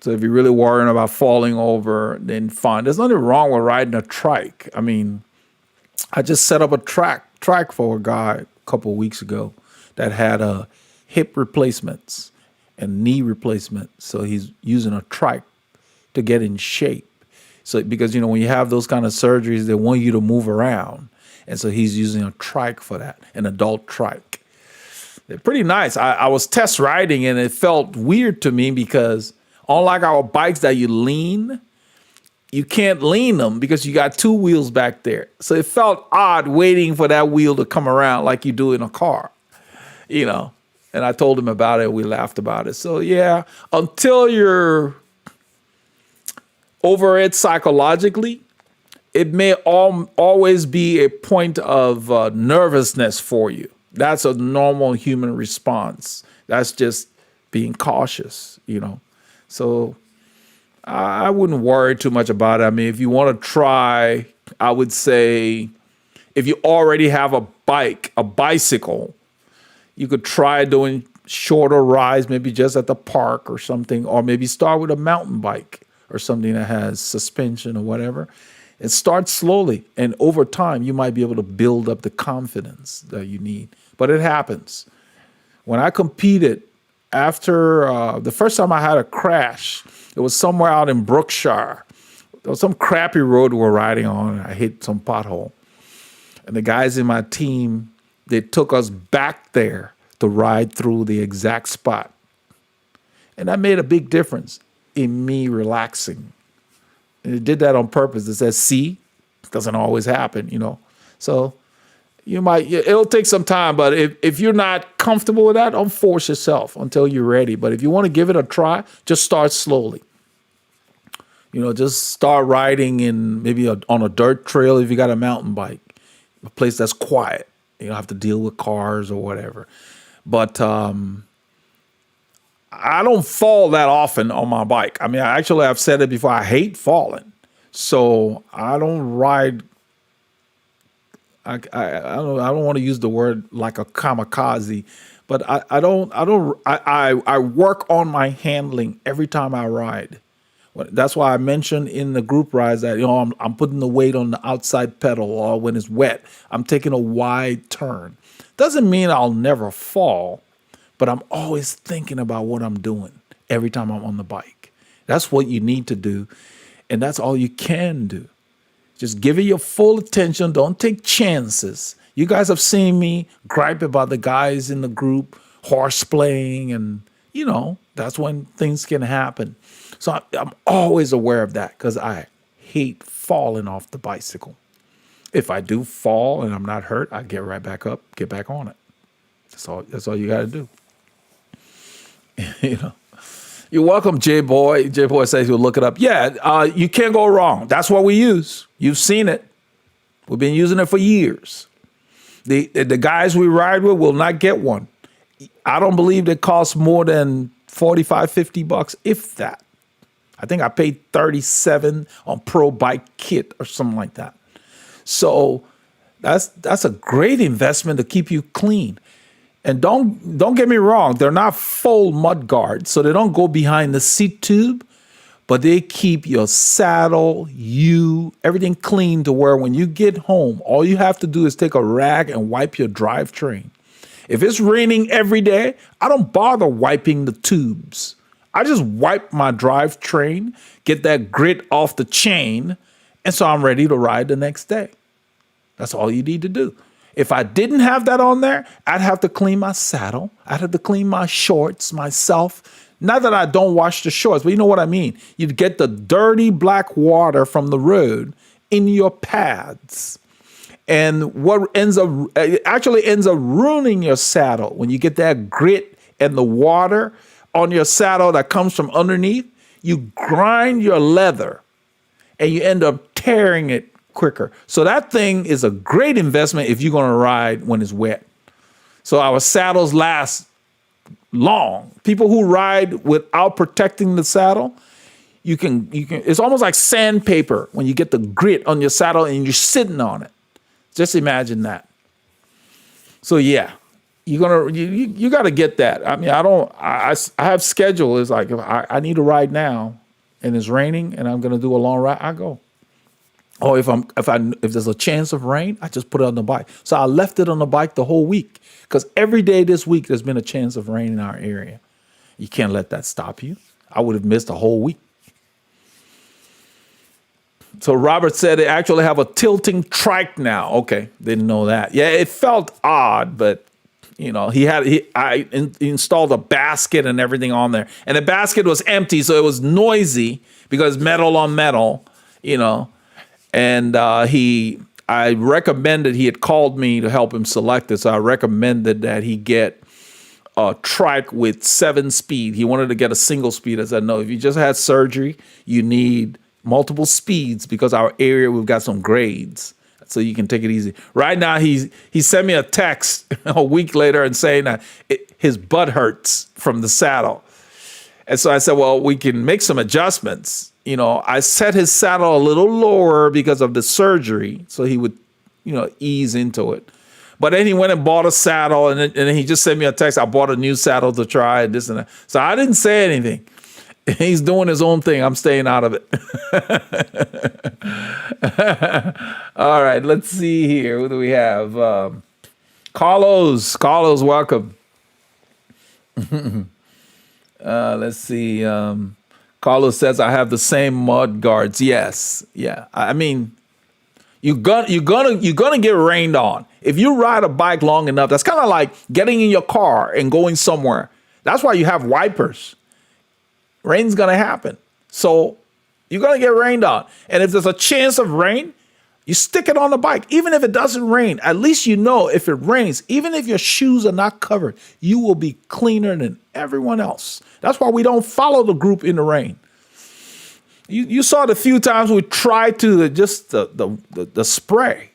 So if you're really worrying about falling over, then fine. There's nothing wrong with riding a trike. I mean, I just set up a track for a guy a couple of weeks ago that had hip replacements and knee replacements. So he's using a trike to get in shape. So because, you know, when you have those kind of surgeries, they want you to move around. And so he's using a trike for that, an adult trike. They're pretty nice. I was test riding and it felt weird to me because unlike our bikes that you lean, you can't lean them because you got 2 wheels back there. So it felt odd waiting for that wheel to come around like you do in a car, you know. And I told him about it. We laughed about it. So yeah, until you're over it psychologically, it may always be a point of nervousness for you. That's a normal human response. That's just being cautious, you know. So I wouldn't worry too much about it. I mean, if you want to try, I would say if you already have a bicycle, you could try doing shorter rides, maybe just at the park or something, or maybe start with a mountain bike or something that has suspension or whatever. And start slowly. And over time, you might be able to build up the confidence that you need. But it happens. When I competed, after the first time I had a crash, it was somewhere out in Brookshire. There was some crappy road we were riding on, and I hit some pothole. And the guys in my team, they took us back there to ride through the exact spot. And that made a big difference in me relaxing. And it did that on purpose. It says, see, it doesn't always happen, you know. So it'll take some time, but if you're not comfortable with that, don't force yourself until you're ready. But if you want to give it a try, just start slowly. You know, just start riding in maybe on a dirt trail if you got a mountain bike, a place that's quiet. You don't have to deal with cars or whatever. But I don't fall that often on my bike. I mean, I've said it before. I hate falling, so I don't ride. I don't want to use the word like a kamikaze, but I work on my handling every time I ride. That's why I mentioned in the group rides that, I'm putting the weight on the outside pedal, or when it's wet, I'm taking a wide turn. Doesn't mean I'll never fall, but I'm always thinking about what I'm doing every time I'm on the bike. That's what you need to do, and that's all you can do. Just give it your full attention. Don't take chances. You guys have seen me gripe about the guys in the group horseplaying, and that's when things can happen. So I'm always aware of that because I hate falling off the bicycle. If I do fall and I'm not hurt, I get right back up, get back on it. That's all you got to do. You're welcome, J-Boy. J-Boy says he'll look it up. Yeah, you can't go wrong. That's what we use. You've seen it. We've been using it for years. The guys we ride with will not get one. I don't believe it costs more than $45, $50, if that. I think I paid $37 on Pro Bike Kit or something like that. So that's a great investment to keep you clean. And don't get me wrong, they're not full mud guards, so they don't go behind the seat tube, but they keep your saddle, everything clean to where when you get home, all you have to do is take a rag and wipe your drivetrain. If it's raining every day, I don't bother wiping the tubes. I just wipe my drivetrain, get that grit off the chain, and so I'm ready to ride the next day. That's all you need to do. If I didn't have that on there, I'd have to clean my saddle. I'd have to clean my shorts myself. Not that I don't wash the shorts, but you know what I mean. You'd get the dirty black water from the road in your pads. And what actually ends up ruining your saddle when you get that grit and the water on your saddle that comes from underneath, you grind your leather and you end up tearing it quicker. So that thing is a great investment if you're going to ride when it's wet. So our saddles last long. People who ride without protecting the saddle, you can it's almost like sandpaper when you get the grit on your saddle and you're sitting on it. Just imagine that. So yeah, you got to get that. I mean, I have schedule. It's like if I need to ride now and it's raining and I'm going to do a long ride, I go. Or if there's a chance of rain, I just put it on the bike. So I left it on the bike the whole week because every day this week there's been a chance of rain in our area. You can't let that stop you. I would have missed a whole week. So Robert said they actually have a tilting trike now. Okay, didn't know that. Yeah, it felt odd, but I installed a basket and everything on there, and the basket was empty, so it was noisy because metal on metal, And I recommended, he had called me to help him select it, so I recommended that he get a trike with 7-speed. He wanted to get a single speed. I said, no, if you just had surgery, you need multiple speeds because our area, we've got some grades, so you can take it easy. Right now, he sent me a text a week later and saying that his butt hurts from the saddle. And so I said, well, we can make some adjustments. I set his saddle a little lower because of the surgery, so he would, ease into it. But then he went and bought a saddle, and then he just sent me a text. I bought a new saddle to try, and this and that. So I didn't say anything. He's doing his own thing. I'm staying out of it. All right, let's see here. Who do we have? Carlos. Carlos, welcome. Let's see. Carlos says, I have the same mud guards. Yes. Yeah. I mean, you're gonna get rained on. If you ride a bike long enough, that's kind of like getting in your car and going somewhere. That's why you have wipers. Rain's gonna happen. So you're gonna get rained on. And if there's a chance of rain, you stick it on the bike. Even if it doesn't rain, at least if it rains, even if your shoes are not covered, you will be cleaner than everyone else. That's why we don't follow the group in the rain. You saw the few times we tried to the spray.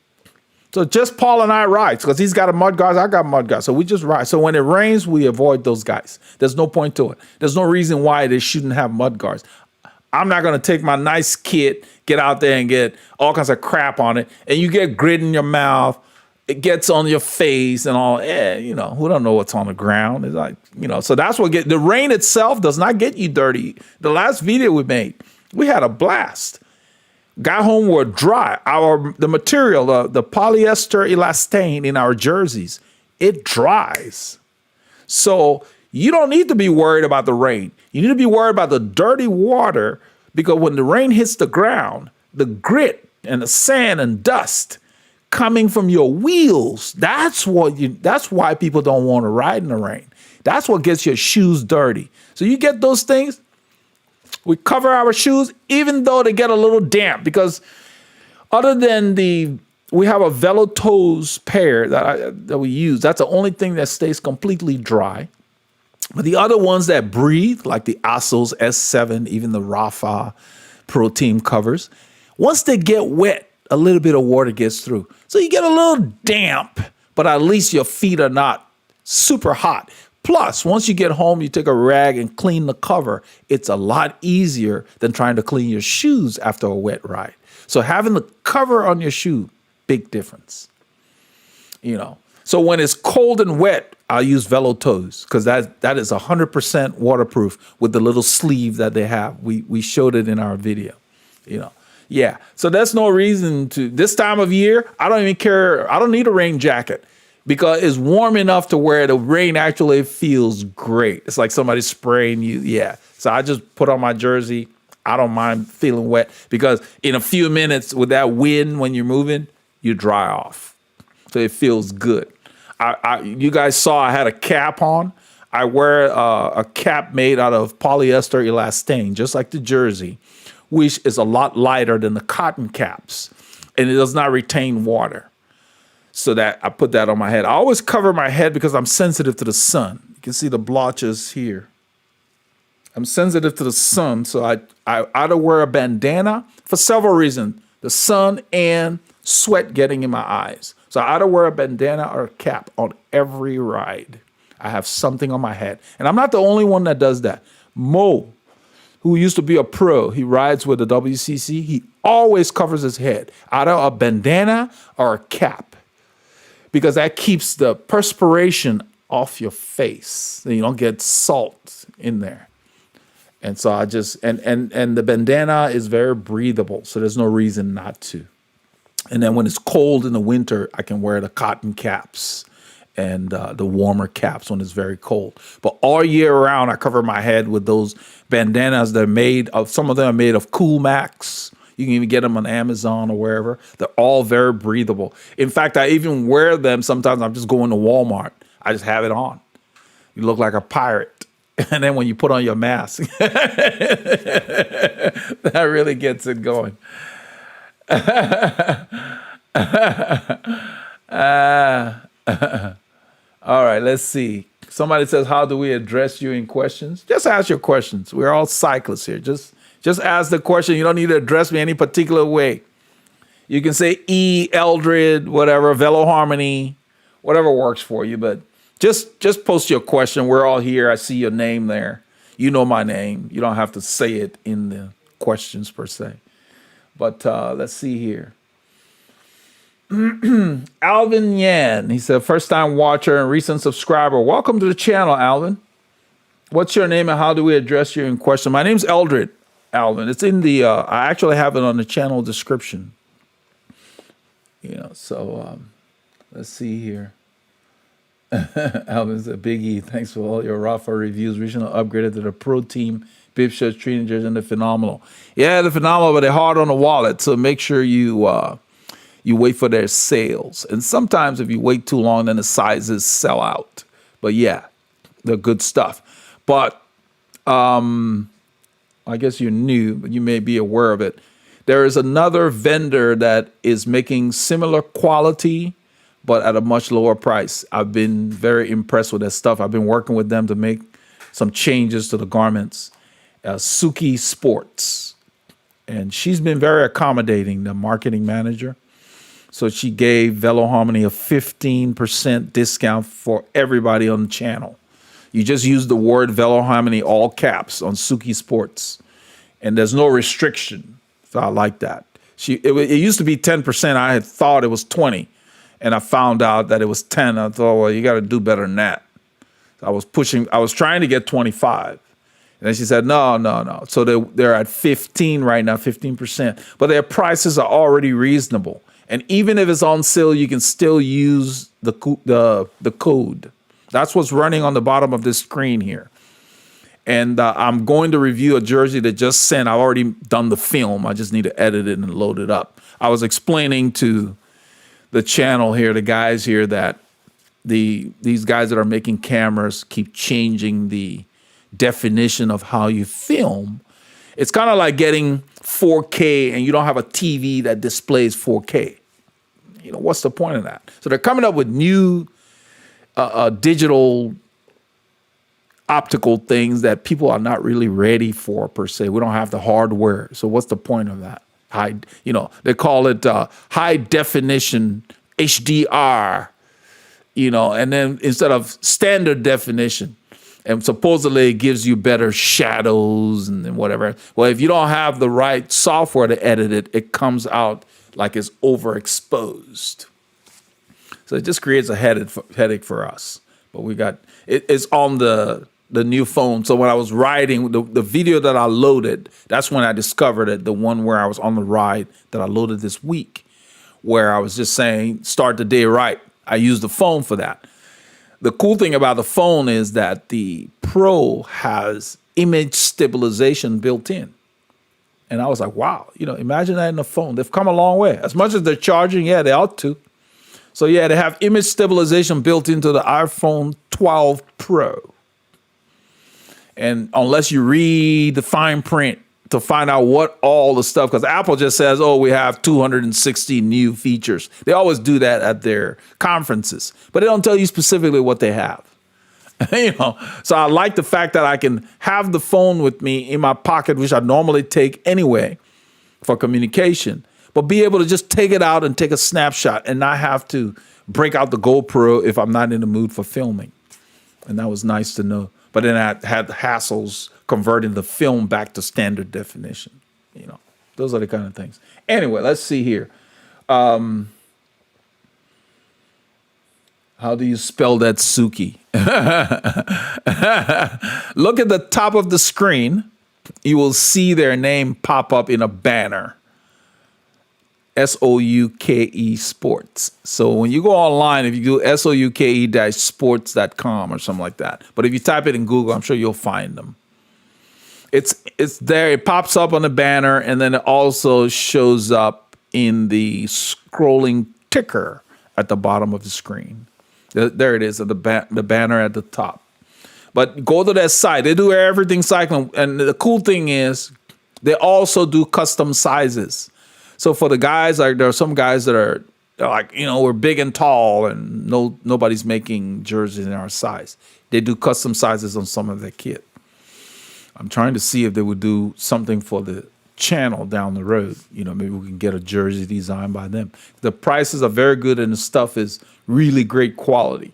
So just Paul and I ride because he's got a mud guard, I got mud guard. So we just ride. So when it rains, we avoid those guys. There's no point to it. There's no reason why they shouldn't have mud guards. I'm not going to take my nice kit, get out there and get all kinds of crap on it. And you get grit in your mouth. It gets on your face and all. Who don't know what's on the ground? It's like, so that's what the rain itself does not get you dirty. The last video we made, we had a blast. Got home, we're dry. The material, the polyester elastane in our jerseys, it dries. So you don't need to be worried about the rain. You need to be worried about the dirty water because when the rain hits the ground, the grit and the sand and dust coming from your wheels, that's why people don't want to ride in the rain. That's what gets your shoes dirty. So you get those things. We cover our shoes, even though they get a little damp, because other than we have a Velo toes pair that we use. That's the only thing that stays completely dry. But the other ones that breathe, like the Asos S7, even the Rafa Pro Team covers, once they get wet, a little bit of water gets through. So you get a little damp, but at least your feet are not super hot. Plus, once you get home, you take a rag and clean the cover. It's a lot easier than trying to clean your shoes after a wet ride. So having the cover on your shoe, big difference. So when it's cold and wet, I'll use Velo toes because that is 100% waterproof with the little sleeve that they have. We showed it in our video. Yeah. So there's no reason to this time of year. I don't even care. I don't need a rain jacket. Because it's warm enough to where the rain actually feels great. It's like somebody spraying you. Yeah. So I just put on my jersey. I don't mind feeling wet because in a few minutes with that wind when you're moving, you dry off. So it feels good. You guys saw I had a cap on. I wear a cap made out of polyester elastane, just like the jersey, which is a lot lighter than the cotton caps. And it does not retain water. So that I put that on my head. I always cover my head because I'm sensitive to the sun. You can see the blotches here. I'm sensitive to the sun, so I either wear a bandana for several reasons. The sun and sweat getting in my eyes. So I either wear a bandana or a cap on every ride. I have something on my head. And I'm not the only one that does that. Mo, who used to be a pro, he rides with the WCC. He always covers his head. Either a bandana or a cap. Because that keeps the perspiration off your face. You don't get salt in there. And so I just, and the bandana is very breathable. So there's no reason not to. And then when it's cold in the winter, I can wear the cotton caps and the warmer caps when it's very cold. But all year round, I cover my head with those bandanas that are made of, some of them are made of Cool Max. You can even get them on Amazon or wherever. They're all very breathable. In fact, I even wear them sometimes. I'm just going to Walmart. I just have it on. You look like a pirate. And then when you put on your mask, that really gets it going. All right, let's see. Somebody says, how do we address you in questions? Just ask your questions. We're all cyclists here. Just ask the question. You don't need to address me any particular way. You can say Eldred, whatever, Veloharmony, whatever works for you. But just post your question. We're all here. I see your name there. You know my name. You don't have to say it in the questions per se. But let's see here. Alvin Yan, he said, first time watcher and recent subscriber. Welcome to the channel, Alvin. What's your name and how do we address you in question? My name's Eldred, Alvin. It's in the, I actually have it on the channel description. So let's see here. Alvin's a Big E. Thanks for all your Rafa reviews. Recently upgraded to the Pro Team bib shirts, training jerseys, and the Phenomenal. Yeah, the Phenomenal, but they're hard on the wallet. So make sure you wait for their sales. And sometimes if you wait too long, then the sizes sell out. But yeah, they're good stuff. But I guess you're new, but you may be aware of it. There is another vendor that is making similar quality, but at a much lower price. I've been very impressed with that stuff. I've been working with them to make some changes to the garments. Suki Sports. And she's been very accommodating, the marketing manager. So she gave Veloharmony a 15% discount for everybody on the channel. You just use the word Veloharmony, all caps, on Suki Sports. And there's no restriction. So I like that. It used to be 10%. I had thought it was 20. And I found out that it was 10. I thought, well, you got to do better than that. So I was trying to get 25. And then she said, no. So they're at 15 right now, 15%. But their prices are already reasonable. And even if it's on sale, you can still use the code. That's what's running on the bottom of this screen here. And I'm going to review a jersey that just sent. I've already done the film. I just need to edit it and load it up. I was explaining to the channel here, the guys here, that these guys that are making cameras keep changing the definition of how you film. It's kind of like getting 4K and you don't have a TV that displays 4K. You know, what's the point of that? So they're coming up with new digital optical things that people are not really ready for per se. We don't have the hardware. So what's the point of that? They call it high definition HDR, and then instead of standard definition. And supposedly it gives you better shadows and whatever. Well, if you don't have the right software to edit it, it comes out like it's overexposed. So it just creates a headache for us. But we got it's on the new phone. So when I was riding, the video that I loaded, that's when I discovered it. The one where I was on the ride that I loaded this week, where I was just saying, start the day right. I used the phone for that. The cool thing about the phone is that the Pro has image stabilization built in. And I was like, wow, imagine that in the phone. They've come a long way. As much as they're charging, yeah, they ought to. So yeah, they have image stabilization built into the iPhone 12 Pro. And unless you read the fine print to find out what all the stuff, because Apple just says, oh, we have 260 new features. They always do that at their conferences, but they don't tell you specifically what they have. So I like the fact that I can have the phone with me in my pocket, which I normally take anyway for communication, but be able to just take it out and take a snapshot and not have to break out the GoPro if I'm not in the mood for filming. And that was nice to know. But then I had hassles converting the film back to standard definition. Those are the kind of things. Anyway, let's see here. How do you spell that Suki? Look at the top of the screen. You will see their name pop up in a banner. SOUKE Sports. So when you go online, if you do SOUKE-sports.com or something like that, but if you type it in Google, I'm sure you'll find them. It's there. It pops up on the banner, and then it also shows up in the scrolling ticker at the bottom of the screen. There it is, the banner at the top. But go to that site. They do everything cycling, and the cool thing is they also do custom sizes. So for the guys, like there are some guys that are like, we're big and tall and nobody's making jerseys in our size. They do custom sizes on some of their kit. I'm trying to see if they would do something for the channel down the road. Maybe we can get a jersey designed by them. The prices are very good and the stuff is really great quality.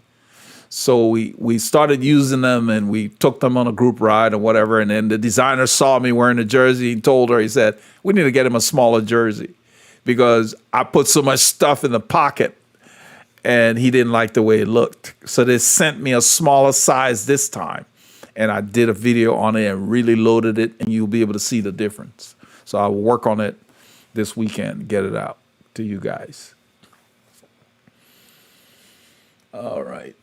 So we started using them and we took them on a group ride or whatever. And then the designer saw me wearing a jersey and told her, he said, we need to get him a smaller jersey because I put so much stuff in the pocket and he didn't like the way it looked. So they sent me a smaller size this time. And I did a video on it and really loaded it and you'll be able to see the difference. So I'll work on it this weekend, get it out to you guys. All right.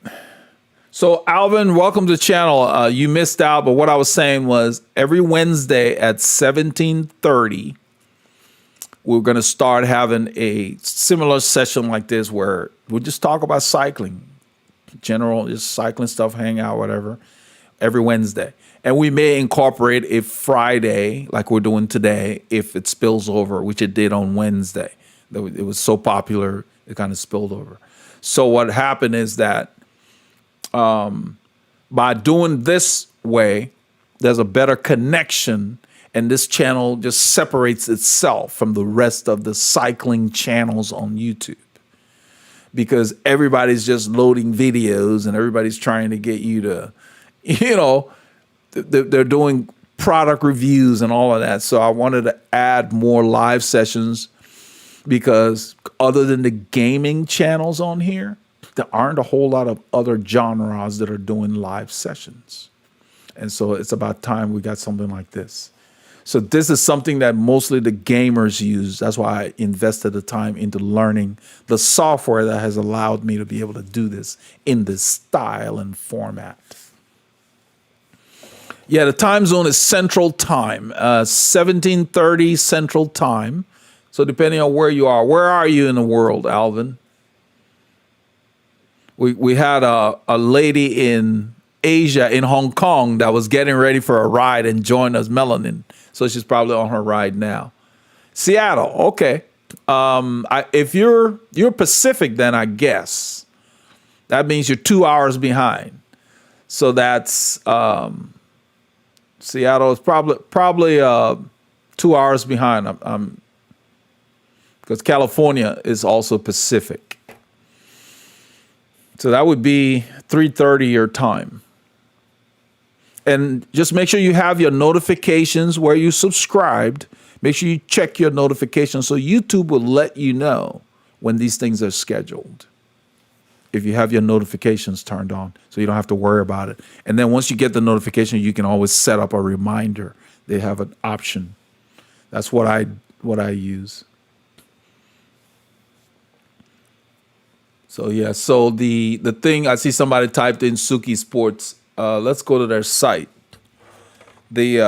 So Alvin, welcome to the channel. You missed out, but what I was saying was every Wednesday at 17:30, we're going to start having a similar session like this where we'll just talk about cycling, general, just cycling stuff, hang out, whatever, every Wednesday. And we may incorporate a Friday like we're doing today if it spills over, which it did on Wednesday. It was so popular, it kind of spilled over. So what happened is that by doing this way, there's a better connection and this channel just separates itself from the rest of the cycling channels on YouTube. because everybody's just loading videos and everybody's trying to get you to, they're doing product reviews and all of that. So I wanted to add more live sessions because other than the gaming channels on here, there aren't a whole lot of other genres that are doing live sessions. And so it's about time we got something like this. So this is something that mostly the gamers use. That's why I invested the time into learning the software that has allowed me to be able to do this in this style and format. Yeah, the time zone is Central Time, 1730 Central Time. So depending on where you are you in the world, Alvin? We had a lady in Asia, in Hong Kong, that was getting ready for a ride and joined us, Melanin. So she's probably on her ride now. Seattle, okay. If you're Pacific, then I guess that means you're 2 hours behind. So that's Seattle is probably 2 hours behind. Because California is also Pacific. So that would be 3:30 your time. And just make sure you have your notifications where you subscribed. Make sure you check your notifications so YouTube will let you know when these things are scheduled. If you have your notifications turned on, so you don't have to worry about it. And then once you get the notification, you can always set up a reminder. They have an option. That's what I use. So yeah, so the thing, I see somebody typed in Suki Sports. Let's go to their site. They're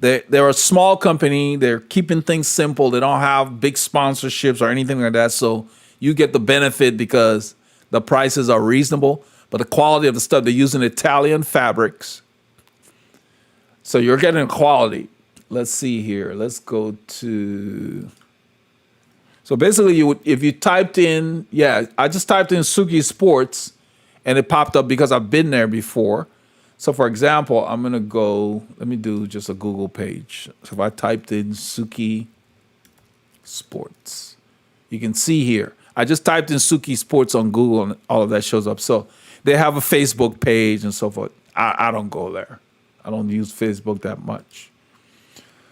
a small company. They're keeping things simple. They don't have big sponsorships or anything like that. So you get the benefit because the prices are reasonable, but the quality of the stuff, they're using Italian fabrics. So you're getting quality. Let's see here. Let's go to... So basically, if you typed in, I just typed in Suki Sports, and it popped up because I've been there before. So for example, I'm gonna go. Let me do just a Google page. So if I typed in Suki Sports, you can see here. I just typed in Suki Sports on Google, and all of that shows up. So they have a Facebook page and so forth. I don't go there. I don't use Facebook that much.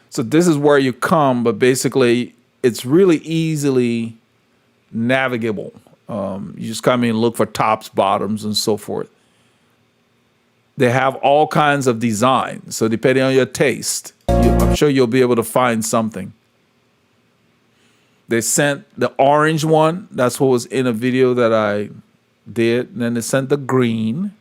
So this is where you come, but basically, it's really easily navigable. You just come in and look for tops, bottoms, and so forth. They have all kinds of designs. So depending on your taste, I'm sure you'll be able to find something. They sent the orange one. That's what was in a video that I did. And then they sent the green.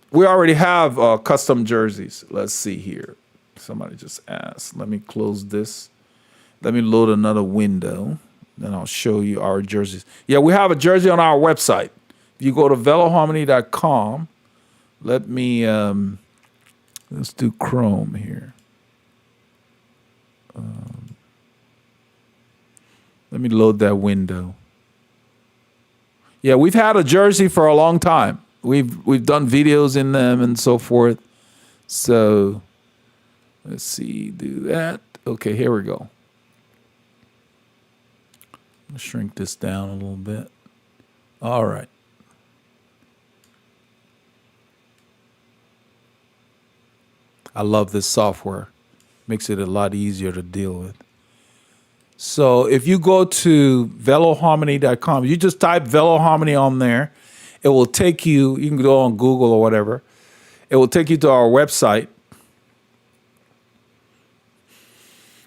We already have custom jerseys. Let's see here. Somebody just asked. Let me close this. Let me load another window. Then I'll show you our jerseys. Yeah, we have a jersey on our website. If you go to veloharmony.com, let me, let's do Chrome here. Let me load that window. Yeah, we've had a jersey for a long time. We've done videos in them and so forth. So let's see, do that. Okay, here we go. Let's shrink this down a little bit. All right. I love this software. Makes it a lot easier to deal with. So if you go to veloharmony.com, you just type Veloharmony on there. It will take you, you can go on Google or whatever. It will take you to our website.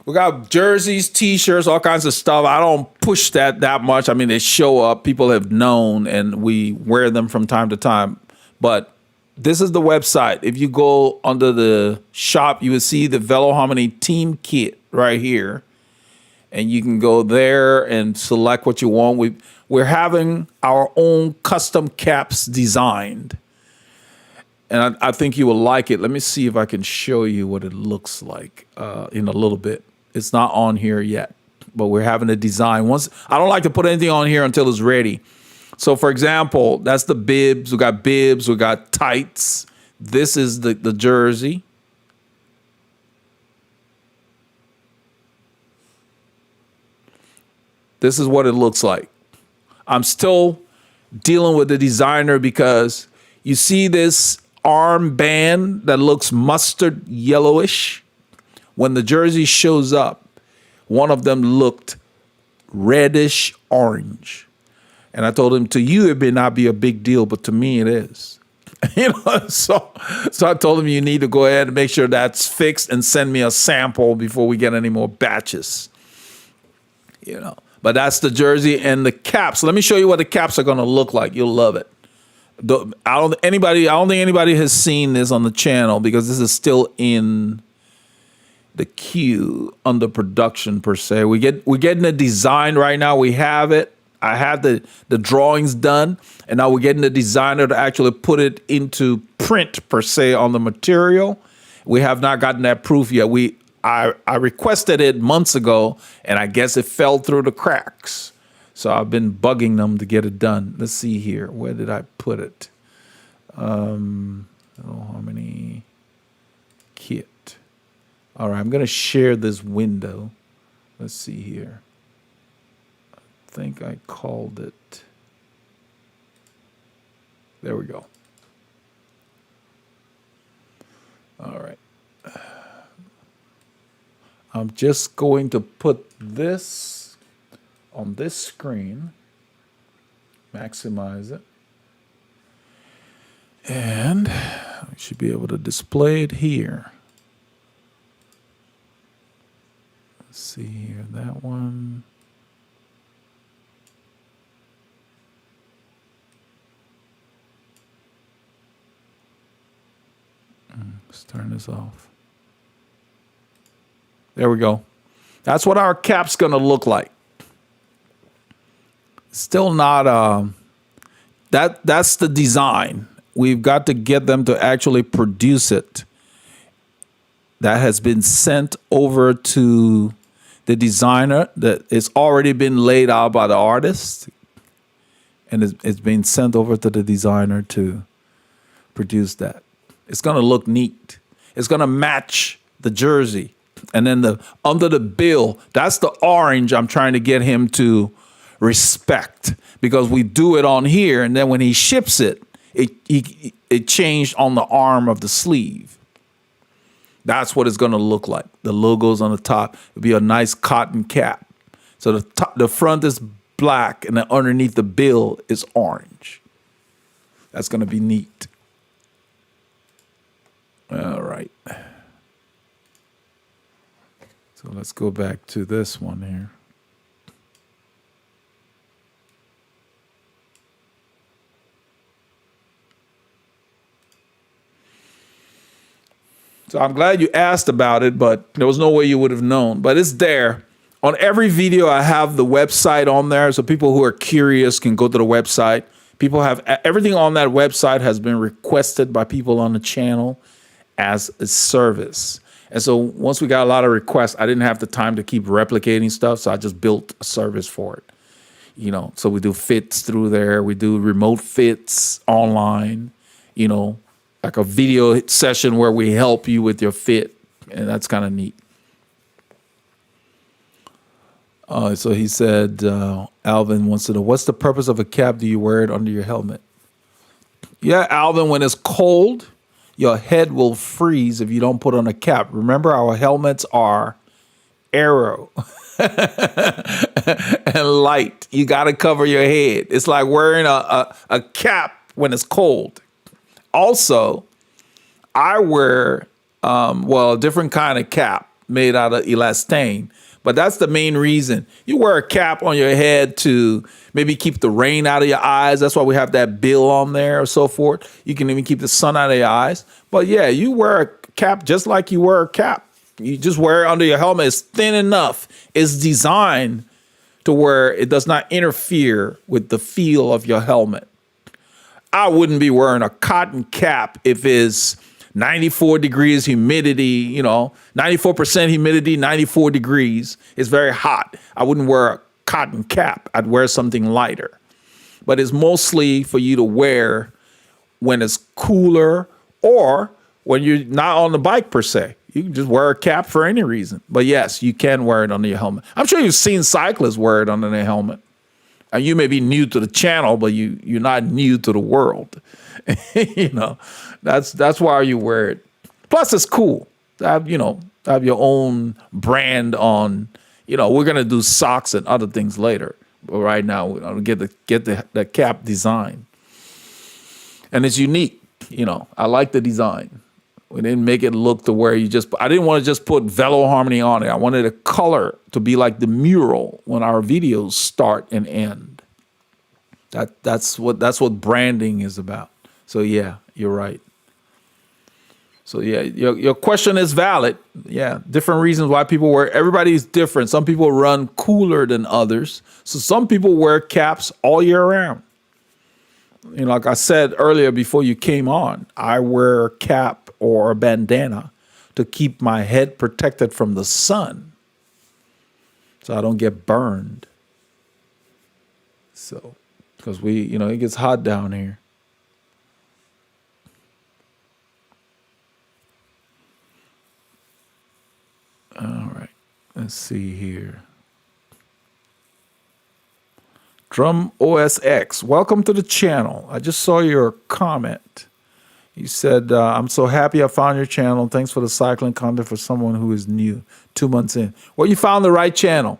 We got jerseys, T-shirts, all kinds of stuff. I don't push that much. I mean, they show up. People have known, and we wear them from time to time. But this is the website. If you go under the shop, you will see the Veloharmony team kit right here. And you can go there and select what you want. We're having our own custom caps designed. And I think you will like it. Let me see if I can show you what it looks like in a little bit. It's not on here yet, but we're having a design. I don't like to put anything on here until it's ready. So for example, that's the bibs. We got tights. This is the jersey. This is what it looks like. I'm still dealing with the designer because you see this armband that looks mustard yellowish. When the jersey shows up, one of them looked reddish orange. And I told him, to you, it may not be a big deal, but to me, it is. So I told him, you need to go ahead and make sure that's fixed and send me a sample before we get any more batches. But that's the jersey and the caps. Let me show you what the caps are going to look like. You'll love it. I don't think anybody has seen this on the channel because this is still in the queue under production per se. We're getting it designed right now. We have it. I had the drawings done, and now we're getting the designer to actually put it into print per se on the material. We have not gotten that proof yet. I requested it months ago, and I guess it fell through the cracks. So I've been bugging them to get it done. Let's see here. Where did I put it? Veloharmony kit. All right, I'm going to share this window. Let's see here. I think I called it. There we go. All right. I'm just going to put this on this screen, maximize it, and I should be able to display it here. Let's see here, that one. Let's turn this off. There we go. That's what our cap's going to look like. Still not, that's the design. We've got to get them to actually produce it. That has been sent over to the designer. That it's already been laid out by the artist. And it's been sent over to the designer to produce that. It's going to look neat. It's going to match the jersey. And then under the bill, that's the orange I'm trying to get him to respect, because we do it on here, and then when he ships it, it changed on the arm of the sleeve. That's what it's going to look like. The logo's on the top. It'll be a nice cotton cap. So the front is black, and then underneath the bill is orange. That's going to be neat. All right. So let's go back to this one here. So I'm glad you asked about it, but there was no way you would have known. But it's there. On every video, I have the website on there, so people who are curious can go to the website. People have everything on that website has been requested by people on the channel as a service. And so once we got a lot of requests, I didn't have the time to keep replicating stuff, so I just built a service for it. So we do fits through there. We do remote fits online, like a video session where we help you with your fit, and that's kind of neat. So he said, Alvin wants to know, what's the purpose of a cap? Do you wear it under your helmet? Yeah, Alvin, when it's cold, your head will freeze if you don't put on a cap. Remember, our helmets are aero and light. You got to cover your head. It's like wearing a cap when it's cold. Also, I wear, a different kind of cap made out of elastane. But that's the main reason. You wear a cap on your head to maybe keep the rain out of your eyes. That's why we have that bill on there or so forth. You can even keep the sun out of your eyes. But yeah, you wear a cap just like you wear a cap. You just wear it under your helmet. It's thin enough. It's designed to where it does not interfere with the feel of your helmet. I wouldn't be wearing a cotton cap if it's 94 degrees humidity, 94% humidity, 94 degrees. It's very hot. I wouldn't wear a cotton cap. I'd wear something lighter. But it's mostly for you to wear when it's cooler or when you're not on the bike per se. You can just wear a cap for any reason. But yes, you can wear it under your helmet. I'm sure you've seen cyclists wear it under their helmet. And you may be new to the channel, but you're not new to the world. You know, that's why you wear it. Plus, it's cool to have, have your own brand on. We're gonna do socks and other things later, but right now we're gonna get the cap design, and it's unique. I like the design. We didn't make it look to where I didn't want to just put Veloharmony on it. I wanted a color to be like the mural when our videos start and end. That's what branding is about. So yeah, you're right. So yeah, your question is valid. Yeah, different reasons why people wear. Everybody's different. Some people run cooler than others. So some people wear caps all year round. Like I said earlier before you came on, I wear a cap or a bandana to keep my head protected from the sun, so I don't get burned. So, because it gets hot down here. All right, let's see here. Drum OSX, welcome to the channel. I just saw your comment. You said, I'm so happy I found your channel. Thanks for the cycling content for someone who is new, 2 months in. Well, you found the right channel.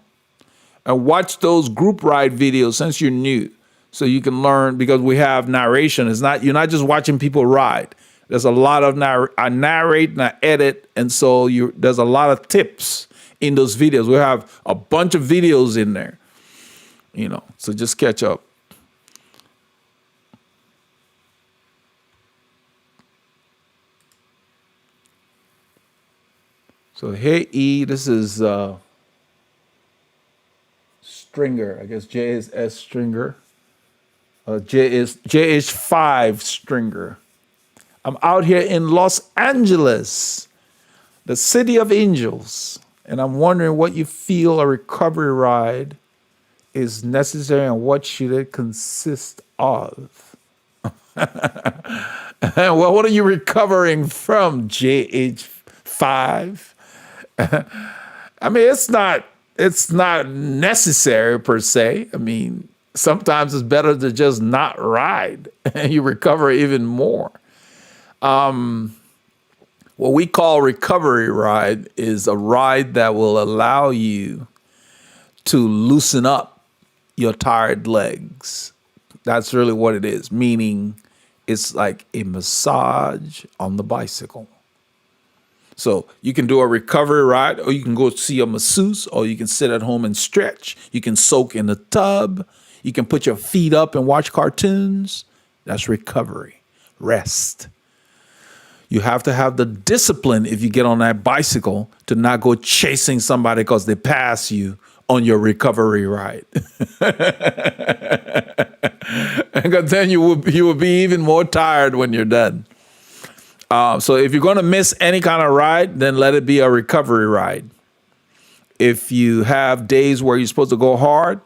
And watch those group ride videos since you're new, so you can learn, because we have narration. You're not just watching people ride. There's a lot of I narrate and I edit, and so there's a lot of tips in those videos. We have a bunch of videos in there, so just catch up. So hey E, this is Stringer. I guess J is S Stringer. J is 5 Stringer. I'm out here in Los Angeles, the city of angels, and I'm wondering what you feel a recovery ride is necessary and what should it consist of. Well, what are you recovering from, JH5? I mean, it's not necessary per se. I mean, sometimes it's better to just not ride and you recover even more. What we call recovery ride is a ride that will allow you to loosen up your tired legs. That's really what it is, meaning it's like a massage on the bicycle. So you can do a recovery ride, or you can go see a masseuse, or you can sit at home and stretch. You can soak in the tub. You can put your feet up and watch cartoons. That's recovery, rest. You have to have the discipline if you get on that bicycle to not go chasing somebody because they pass you on your recovery ride. Because then you will be even more tired when you're done. So if you're going to miss any kind of ride, then let it be a recovery ride. If you have days where you're supposed to go hard,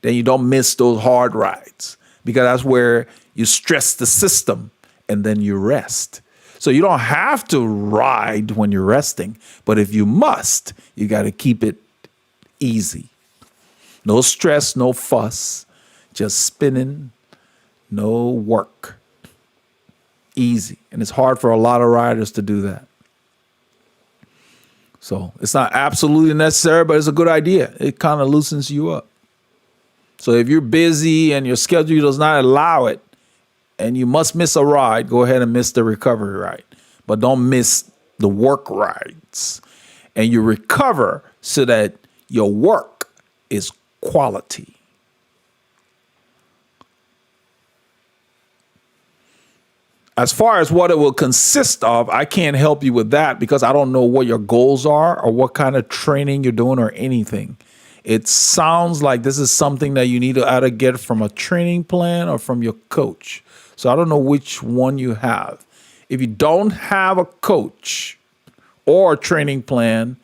then you don't miss those hard rides, because that's where you stress the system and then you rest. So you don't have to ride when you're resting, but if you must, you got to keep it easy. No stress, no fuss, just spinning, no work. Easy. And it's hard for a lot of riders to do that. So it's not absolutely necessary, but it's a good idea. It kind of loosens you up. So if you're busy and your schedule does not allow it, and you must miss a ride, go ahead and miss the recovery ride. But don't miss the work rides. And you recover so that your work is quality. As far as what it will consist of, I can't help you with that because I don't know what your goals are or what kind of training you're doing or anything. It sounds like this is something that you need to either get from a training plan or from your coach. So I don't know which one you have. If you don't have a coach or a training plan,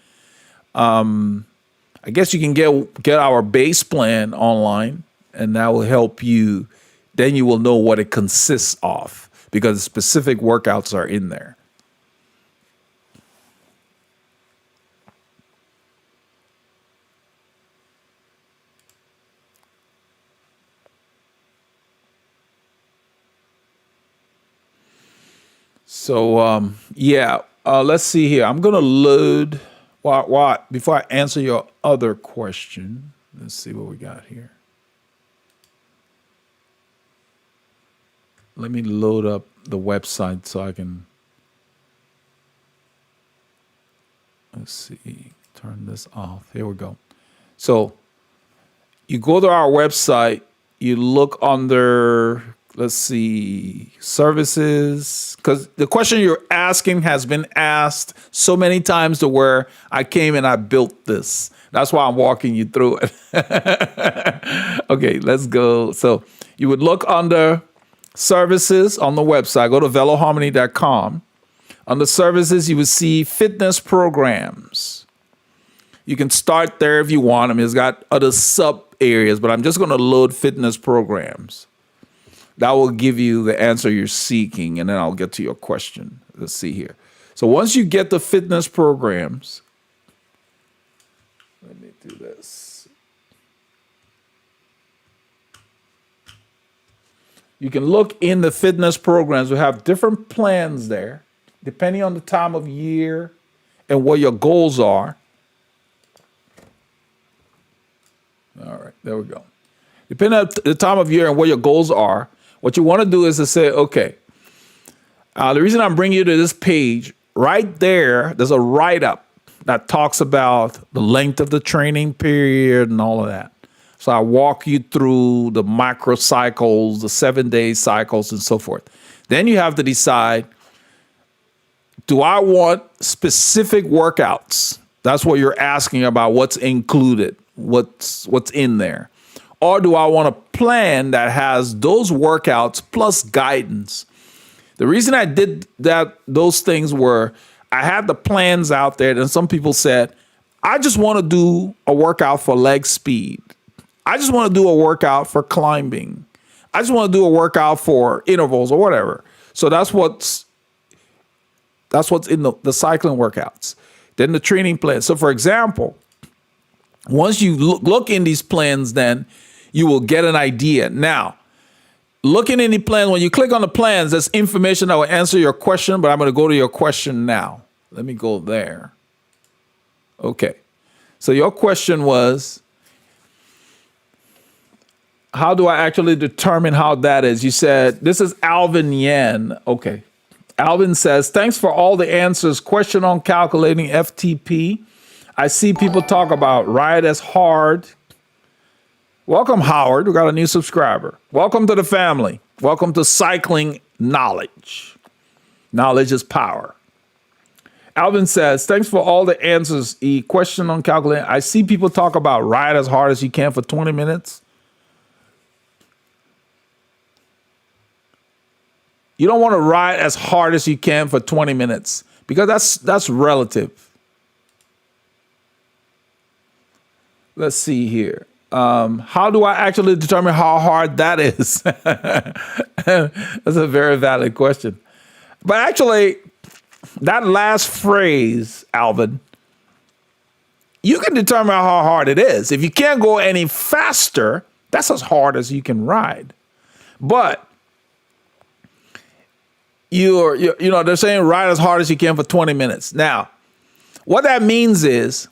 I guess you can get our base plan online, and that will help you. Then you will know what it consists of, because specific workouts are in there. So, yeah, let's see here. I'm going to load, before I answer your other question, let's see what we got here. Let me load up the website so I can, let's see, turn this off. Here we go. So you go to our website, you look under, let's see, services, because the question you're asking has been asked so many times to where I came and I built this. That's why I'm walking you through it. Okay, let's go. So you would look under services on the website, go to veloharmony.com. Under services, you would see fitness programs. You can start there if you want. I mean, it's got other sub areas, but I'm just going to load fitness programs. That will give you the answer you're seeking, and then I'll get to your question. Let's see here. So once you get the fitness programs, let me do this. You can look in the fitness programs. We have different plans there, depending on the time of year and what your goals are. All right, there we go. Depending on the time of year and what your goals are, what you want to do is to say, okay, the reason I'm bringing you to this page, right there, there's a write-up that talks about the length of the training period and all of that. So I walk you through the microcycles, the 7-day cycles, and so forth. Then you have to decide, do I want specific workouts? That's what you're asking about, what's included, what's in there. Or do I want a plan that has those workouts plus guidance? The reason I did those things were I had the plans out there, and some people said, I just want to do a workout for leg speed. I just want to do a workout for climbing. I just want to do a workout for intervals or whatever. So that's what's in the cycling workouts. Then the training plan. So for example, once you look in these plans, then you will get an idea. Now, looking in the plan, when you click on the plans, there's information that will answer your question, but I'm going to go to your question now. Let me go there. Okay. So your question was, how do I actually determine how that is? You said, this is Alvin Yen. Okay. Alvin says, thanks for all the answers. Question on calculating FTP. I see people talk about ride as hard. Welcome, Howard. We got a new subscriber. Welcome to the family. Welcome to Cycling Knowledge. Knowledge is power. Alvin says, thanks for all the answers. Question on calculating. I see people talk about ride as hard as you can for 20 minutes. You don't want to ride as hard as you can for 20 minutes because that's relative. Let's see here. How do I actually determine how hard that is? That's a very valid question. But actually, that last phrase, Alvin, you can determine how hard it is. If you can't go any faster, that's as hard as you can ride. But they're saying ride as hard as you can for 20 minutes. Now, what that means is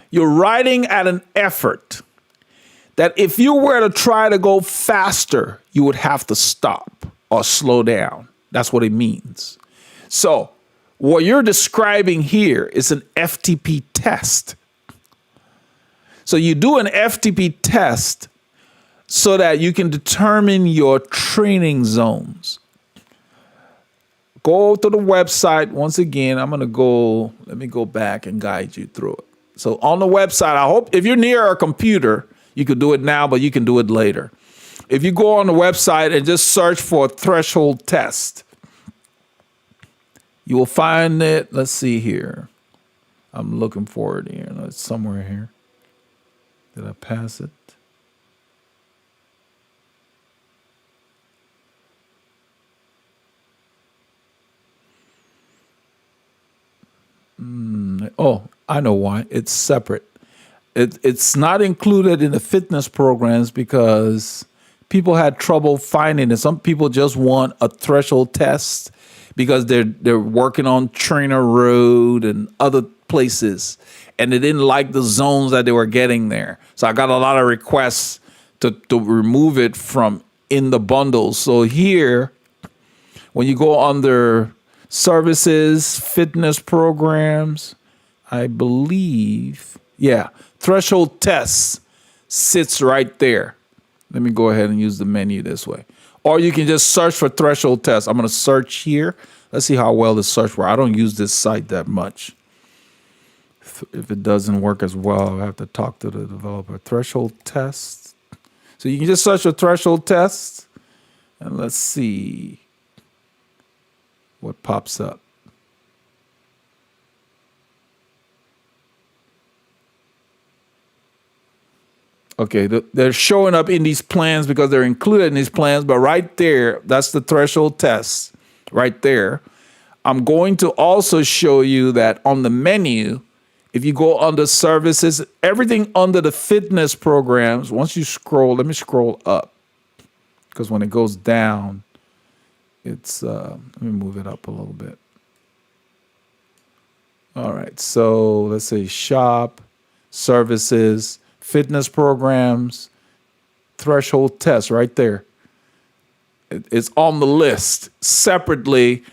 you're riding at an effort that if you were to try to go faster, you would have to stop or slow down. That's what it means. So what you're describing here is an FTP test. So you do an FTP test so that you can determine your training zones. Go to the website. Once again, let me go back and guide you through it. So on the website, I hope if you're near a computer, you could do it now, but you can do it later. If you go on the website and just search for threshold test, you will find it. Let's see here. I'm looking for it here. It's somewhere here. Did I pass it? Oh, I know why. It's separate. It's not included in the fitness programs because people had trouble finding it. Some people just want a threshold test because they're working on Trainer Road and other places, and they didn't like the zones that they were getting there. So I got a lot of requests to remove it from in the bundles. So here, when you go under services, fitness programs, I believe, yeah, threshold tests sits right there. Let me go ahead and use the menu this way. Or you can just search for threshold tests. I'm going to search here. Let's see how well the search works. I don't use this site that much. If it doesn't work as well, I have to talk to the developer. Threshold tests. So you can just search for threshold tests, and let's see what pops up. Okay, they're showing up in these plans because they're included in these plans, but right there, that's the threshold test right there. I'm going to also show you that on the menu, if you go under services, everything under the fitness programs, once you scroll, let me scroll up, because when it goes down, it's, let me move it up a little bit. All right, so let's say shop, services, fitness programs, threshold test right there. It's on the list separately.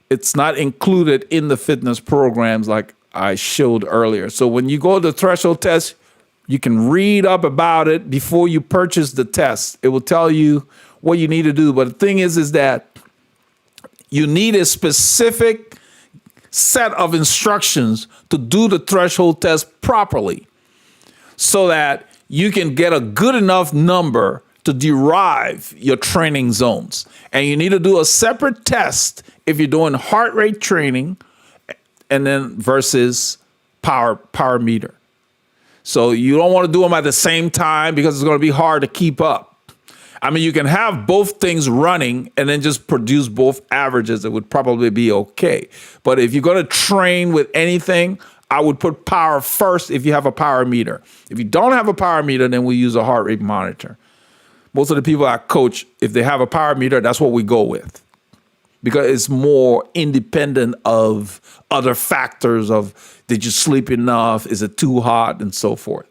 It's not included in the fitness programs like I showed earlier. So when you go to the threshold test, you can read up about it before you purchase the test. It will tell you what you need to do. But the thing is that you need a specific set of instructions to do the threshold test properly, so that you can get a good enough number to derive your training zones. And you need to do a separate test if you're doing heart rate training and then versus power meter. So you don't want to do them at the same time because it's going to be hard to keep up. I mean, you can have both things running and then just produce both averages. It would probably be okay. But if you're going to train with anything, I would put power first if you have a power meter. If you don't have a power meter, then we use a heart rate monitor. Most of the people I coach, if they have a power meter, that's what we go with, because it's more independent of other factors of, did you sleep enough? Is it too hot? And so forth.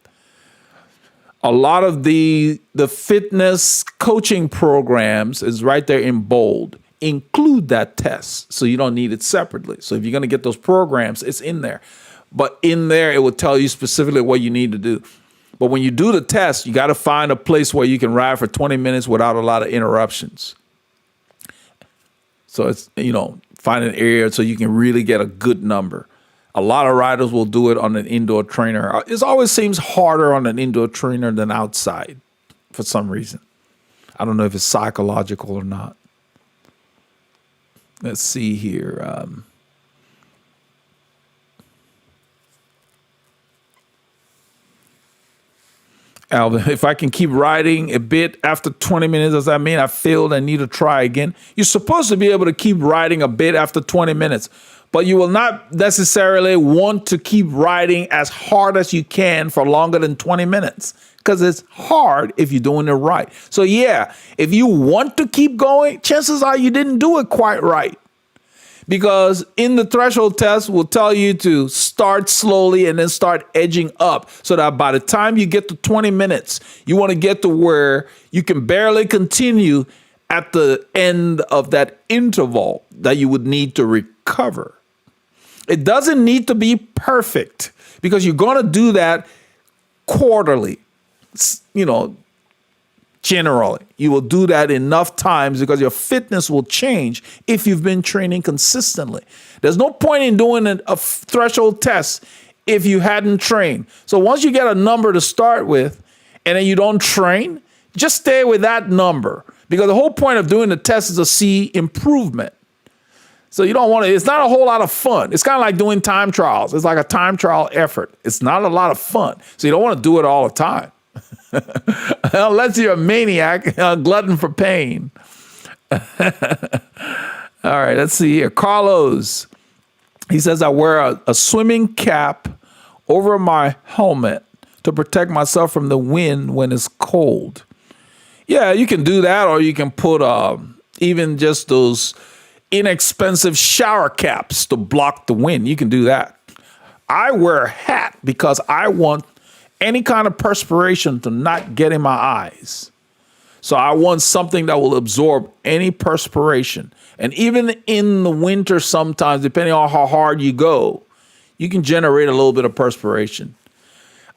A lot of the fitness coaching programs is right there in bold. Include that test, so you don't need it separately. So if you're going to get those programs, it's in there. But in there, it will tell you specifically what you need to do. But when you do the test, you got to find a place where you can ride for 20 minutes without a lot of interruptions. So it's, find an area so you can really get a good number. A lot of riders will do it on an indoor trainer. It always seems harder on an indoor trainer than outside for some reason. I don't know if it's psychological or not. Let's see here. Alvin, if I can keep riding a bit after 20 minutes, does that mean I failed and need to try again? You're supposed to be able to keep riding a bit after 20 minutes, but you will not necessarily want to keep riding as hard as you can for longer than 20 minutes, because it's hard if you're doing it right. So yeah, if you want to keep going, chances are you didn't do it quite right. Because in the threshold test, we'll tell you to start slowly and then start edging up, so that by the time you get to 20 minutes, you want to get to where you can barely continue at the end of that interval that you would need to recover. It doesn't need to be perfect, because you're going to do that quarterly, generally. You will do that enough times because your fitness will change if you've been training consistently. There's no point in doing a threshold test if you hadn't trained. So once you get a number to start with and then you don't train, just stay with that number, because the whole point of doing the test is to see improvement. So you don't want to, it's not a whole lot of fun. It's kind of like doing time trials. It's like a time trial effort. It's not a lot of fun. So you don't want to do it all the time. Unless you're a maniac, a glutton for pain. All right, let's see here. Carlos, he says, I wear a swimming cap over my helmet to protect myself from the wind when it's cold. Yeah, you can do that, or you can put even just those inexpensive shower caps to block the wind. You can do that. I wear a hat because I want any kind of perspiration to not get in my eyes. So I want something that will absorb any perspiration. And even in the winter, sometimes, depending on how hard you go, you can generate a little bit of perspiration.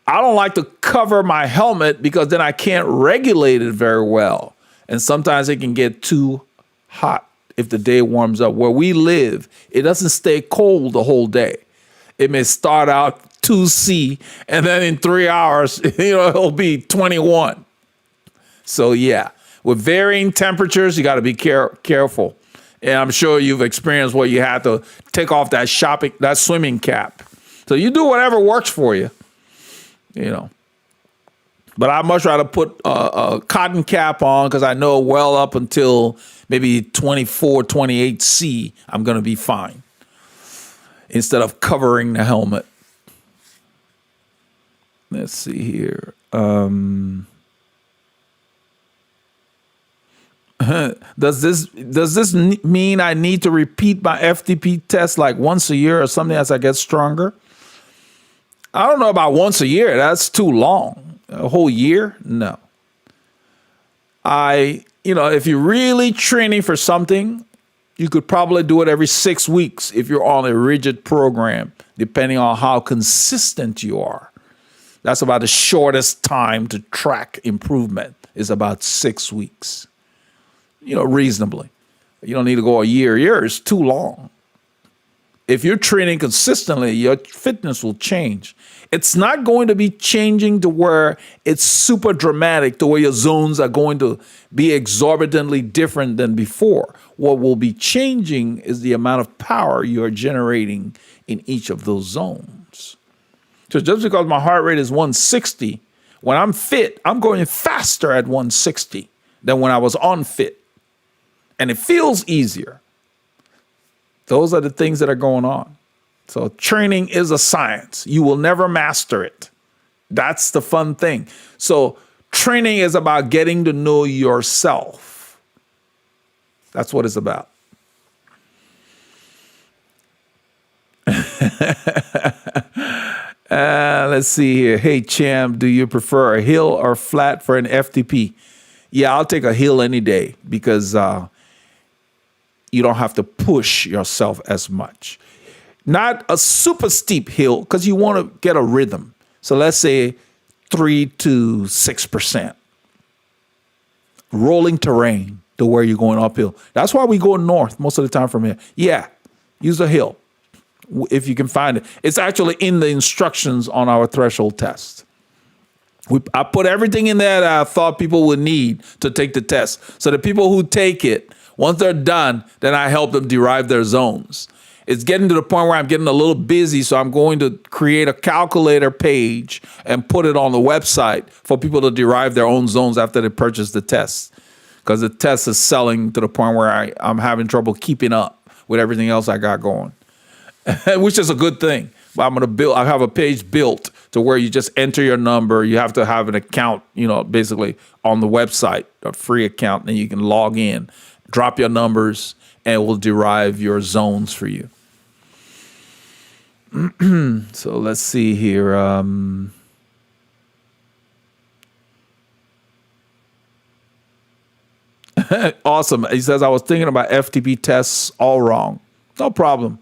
I don't like to cover my helmet because then I can't regulate it very well. And sometimes it can get too hot if the day warms up. Where we live, it doesn't stay cold the whole day. It may start out 2C, and then in 3 hours, it'll be 21. So yeah, with varying temperatures, you got to be careful. And I'm sure you've experienced where you had to take off that swimming cap. So you do whatever works for you, But I'd much rather put a cotton cap on because I know well up until maybe 24, 28C, I'm going to be fine instead of covering the helmet. Let's see here. Does this mean I need to repeat my FTP test like once a year or something as I get stronger? I don't know about once a year. That's too long. A whole year? No. If you're really training for something, you could probably do it every 6 weeks if you're on a rigid program, depending on how consistent you are. That's about the shortest time to track improvement is about 6 weeks. Reasonably. You don't need to go a year. A year is too long. If you're training consistently, your fitness will change. It's not going to be changing to where it's super dramatic, to where your zones are going to be exorbitantly different than before. What will be changing is the amount of power you are generating in each of those zones. So just because my heart rate is 160, when I'm fit, I'm going faster at 160 than when I was unfit. And it feels easier. Those are the things that are going on. So training is a science. You will never master it. That's the fun thing. So training is about getting to know yourself. That's what it's about. Let's see here. Hey, Cham, do you prefer a hill or flat for an FTP? Yeah, I'll take a hill any day because you don't have to push yourself as much. Not a super steep hill because you want to get a rhythm. So let's say 3 to 6%. Rolling terrain to where you're going uphill. That's why we go north most of the time from here. Yeah, use a hill if you can find it. It's actually in the instructions on our threshold test. I put everything in there that I thought people would need to take the test. So the people who take it, once they're done, then I help them derive their zones. It's getting to the point where I'm getting a little busy, so I'm going to create a calculator page and put it on the website for people to derive their own zones after they purchase the test. Because the test is selling to the point where I'm having trouble keeping up with everything else I got going, which is a good thing. But I have a page built to where you just enter your number. You have to have an account, basically on the website, a free account, and you can log in, drop your numbers, and it will derive your zones for you. So let's see here. Awesome. He says, I was thinking about FTP tests all wrong. No problem.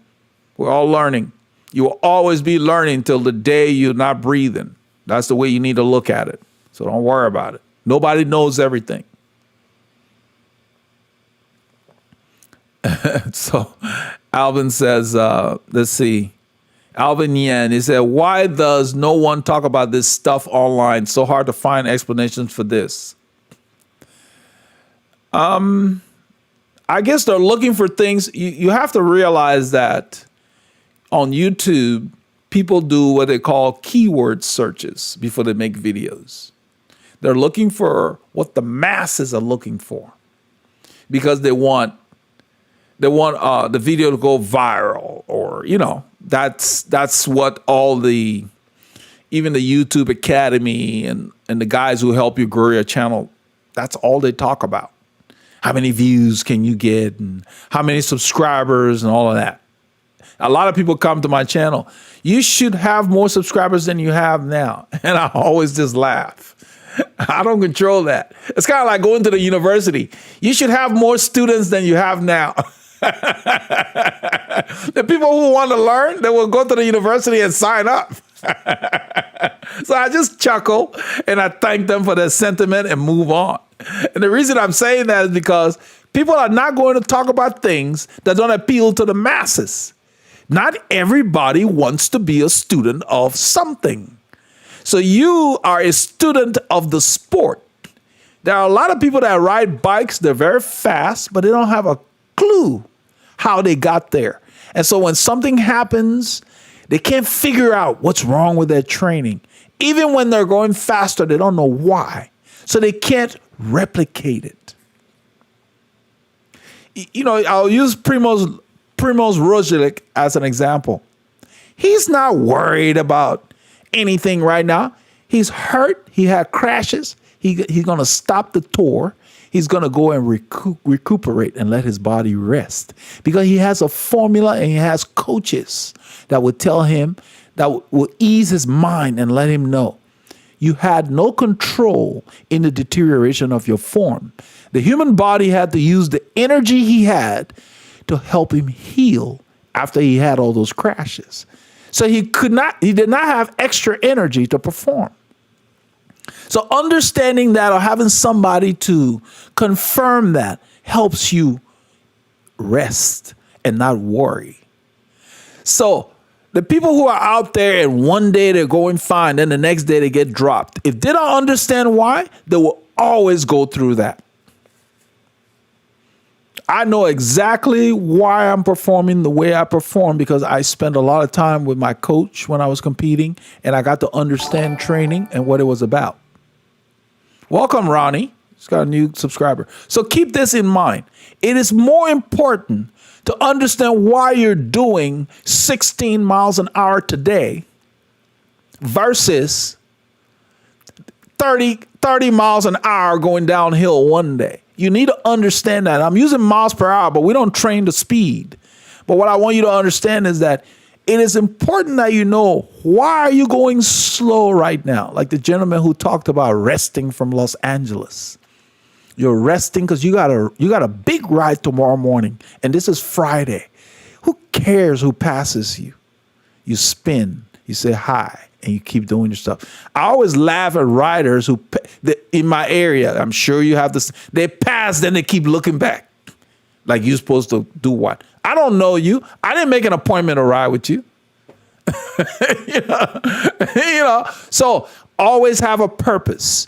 We're all learning. You will always be learning till the day you're not breathing. That's the way you need to look at it. So don't worry about it. Nobody knows everything. So Alvin says, let's see. Alvin Yen, he said, why does no one talk about this stuff online? So hard to find explanations for this. I guess they're looking for things. You have to realize that on YouTube, people do what they call keyword searches before they make videos. They're looking for what the masses are looking for because they want the video to go viral, or that's what even the YouTube Academy and the guys who help you grow your channel That's all they talk about. How many views can you get and how many subscribers and all of that. A lot of people come to my channel. You should have more subscribers than you have now. And I always just laugh. I don't control that. It's kind of like going to the university. You should have more students than you have now. The people who want to learn, they will go to the university and sign up. So I just chuckle and I thank them for their sentiment and move on. And the reason I'm saying that is because people are not going to talk about things that don't appeal to the masses. Not everybody wants to be a student of something. So you are a student of the sport. There are a lot of people that ride bikes. They're very fast, but they don't have a clue how they got there. And so when something happens, they can't figure out what's wrong with their training. Even when they're going faster, they don't know why. So they can't replicate it. You know, I'll use Primoz Roglic as an example. He's not worried about anything right now. He's hurt. He had crashes. He's going to stop the tour. He's going to go and recuperate and let his body rest because he has a formula and he has coaches that would tell him, that will ease his mind and let him know you had no control in the deterioration of your form. The human body had to use the energy he had to help him heal after he had all those crashes. So he did not have extra energy to perform. So understanding that or having somebody to confirm that helps you rest and not worry. So the people who are out there and one day they're going fine, then the next day they get dropped. If they don't understand why, they will always go through that. I know exactly why I'm performing the way I perform because I spent a lot of time with my coach when I was competing and I got to understand training and what it was about. Welcome, Ronnie. He's got a new subscriber. So keep this in mind. It is more important to understand why you're doing 16 miles an hour today versus 30 miles an hour going downhill one day. You need to understand that. I'm using miles per hour, but we don't train the speed. But what I want you to understand is that it is important that you know why are you going slow right now? Like the gentleman who talked about resting from Los Angeles. You're resting because you got a big ride tomorrow morning, and this is Friday. Who cares who passes you? You spin, you say hi, and you keep doing your stuff. I always laugh at riders who, in my area, I'm sure you have this, they pass, then they keep looking back. Like you're supposed to do what? I don't know you. I didn't make an appointment to ride with you. you know, so always have a purpose.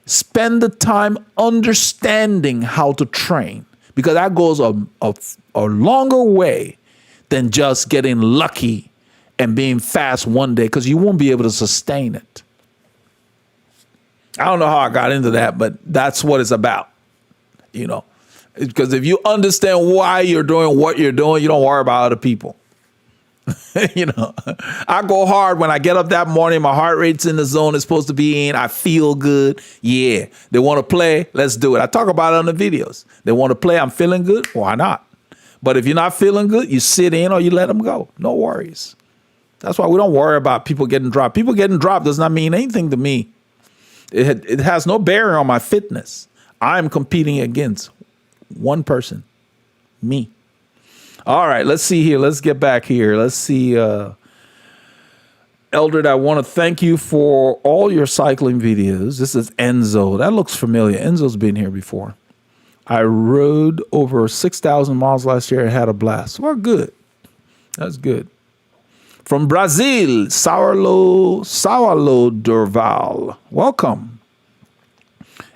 Spend the time understanding how to train because that goes a longer way than just getting lucky and being fast one day because you won't be able to sustain it. I don't know how I got into that, but that's what it's about, you know, because if you understand why you're doing what you're doing, you don't worry about other people. You know, I go hard when I get up that morning. My heart rate's in the zone it's supposed to be in. I feel good. Yeah. They want to play. Let's do it. I talk about it on the videos. They want to play. I'm feeling good. Why not? But if you're not feeling good, you sit in or you let them go. No worries. That's why we don't worry about people getting dropped. People getting dropped does not mean anything to me. It has no bearing on my fitness. I'm competing against one person, me. All right, let's see here. Let's get back here. Let's see. Eldred, I want to thank you for all your cycling videos. This is Enzo. That looks familiar. Enzo's been here before. I rode over 6,000 miles last year and had a blast. Well, good. That's good. From Brazil, Saulo Durval. Welcome.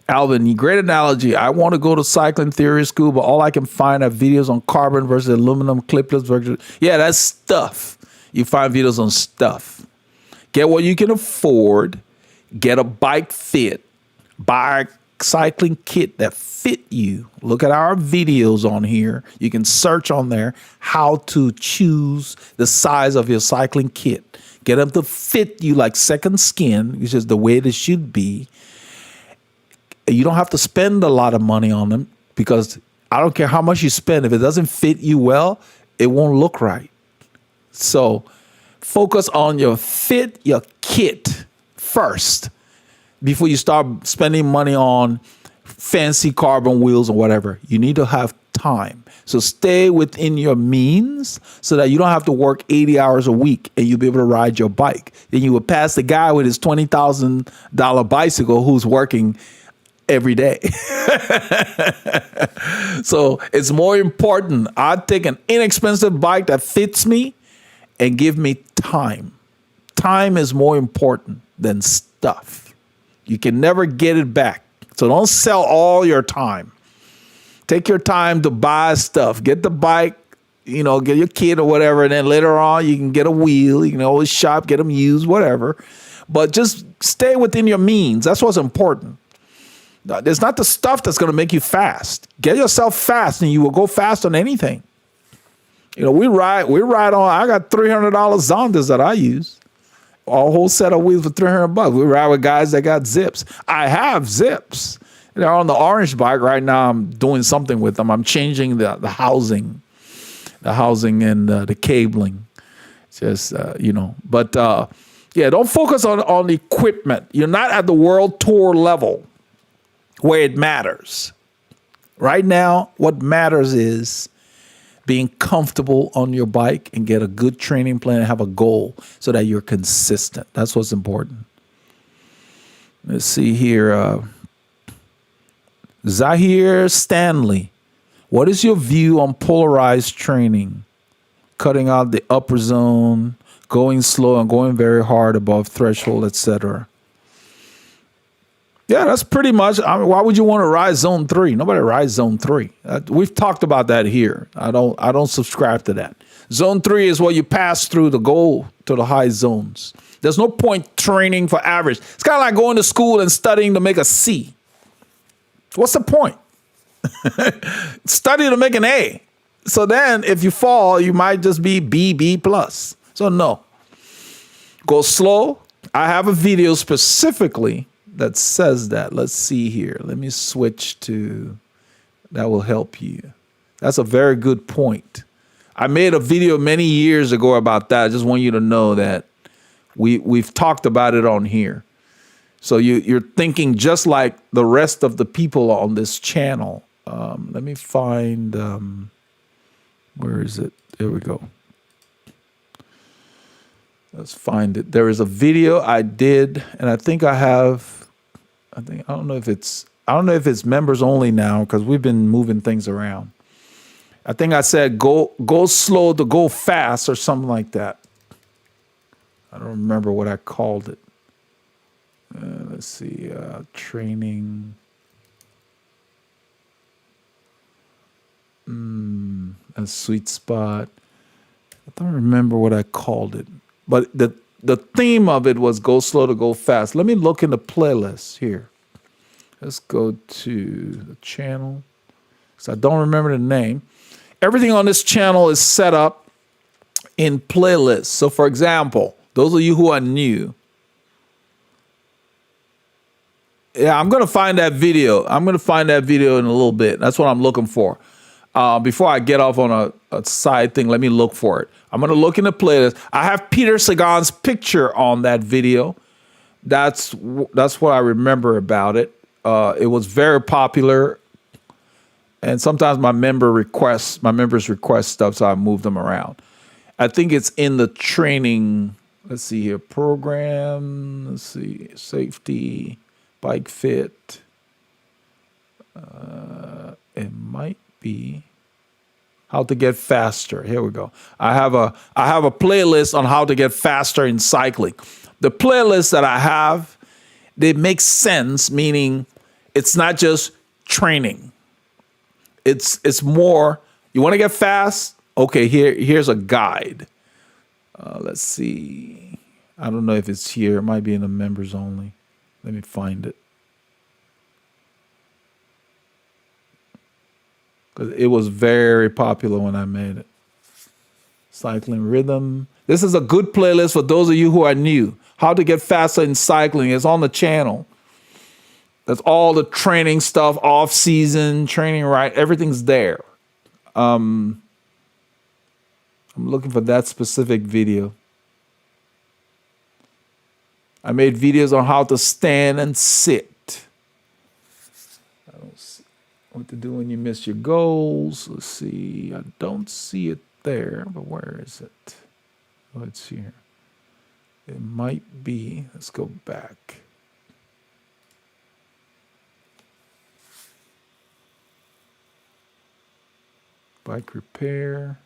Alvin, great analogy. I want to go to cycling theory school, but all I can find are videos on carbon versus aluminum clipless versus. Yeah, that's stuff. You find videos on stuff. Get what you can afford. Get a bike fit. Buy a cycling kit that fit you. Look at our videos on here. You can search on there how to choose the size of your cycling kit. Get them to fit you like second skin, which is the way it should be. You don't have to spend a lot of money on them because I don't care how much you spend. If it doesn't fit you well, it won't look right. So focus on your kit first before you start spending money on fancy carbon wheels or whatever. You need to have time. So stay within your means so that you don't have to work 80 hours a week and you'll be able to ride your bike. Then you will pass the guy with his $20,000 bicycle who's working every day. So it's more important. I'd take an inexpensive bike that fits me and give me time. Time is more important than stuff. You can never get it back. So don't sell all your time. Take your time to buy stuff. Get the bike, get your kid or whatever, and then later on you can get a wheel. You can always shop, get them used, whatever. But just stay within your means. That's what's important. It's not the stuff that's going to make you fast. Get yourself fast and you will go fast on anything. We ride on, I got $300 Zondas that I use. A whole set of wheels for $300. We ride with guys that got zips. I have zips. They're on the orange bike right now. I'm doing something with them. I'm changing the housing and the cabling. Just, But, don't focus on equipment. You're not at the world tour level where it matters. Right now, what matters is being comfortable on your bike and get a good training plan and have a goal so that you're consistent. That's what's important. Let's see here. Zahir Stanley, what is your view on polarized training? Cutting out the upper zone, going slow and going very hard above threshold, etc. Yeah, that's pretty much. Why would you want to ride zone 3? Nobody rides zone 3. We've talked about that here. I don't subscribe to that. Zone 3 is where you pass through to go to the high zones. There's no point training for average. It's kind of like going to school and studying to make a C. What's the point? Study to make an A. So then if you fall, you might just be B+. So no. Go slow. I have a video specifically that says that. Let's see here. Let me switch to, that will help you. That's a very good point. I made a video many years ago about that. I just want you to know that we've talked about it on here. So you're thinking just like the rest of the people on this channel. Let me find, where is it? There we go. Let's find it. There is a video I did, and I don't know if it's members only now because we've been moving things around. I think I said go slow to go fast or something like that. I don't remember what I called it. Let's see, training. A sweet spot. I don't remember what I called it. But the theme of it was go slow to go fast. Let me look in the playlist here. Let's go to the channel. So I don't remember the name. Everything on this channel is set up in playlists. So for example, those of you who are new, I'm going to find that video. I'm going to find that video in a little bit. That's what I'm looking for. Before I get off on a side thing, let me look for it. I'm going to look in the playlist. I have Peter Sagan's picture on that video. That's what I remember about it. It was very popular. And sometimes my members request stuff, so I move them around. I think it's in the training. Let's see here. Program. Let's see. Safety. Bike fit. It might be how to get faster. Here we go. I have a playlist on how to get faster in cycling. The playlist that I have, they make sense, meaning it's not just training. It's more, you want to get fast? Okay, here's a guide. Let's see. I don't know if it's here. It might be in the members only. Let me find it. Because it was very popular when I made it. Cycling rhythm. This is a good playlist for those of you who are new. How to get faster in cycling is on the channel. That's all the training stuff, off-season training, right? Everything's there. I'm looking for that specific video. I made videos on how to stand and sit. I don't see what to do when you miss your goals. Let's see. I don't see it there, but where is it? Oh, it's here. It might be. Let's go back. Bike repair.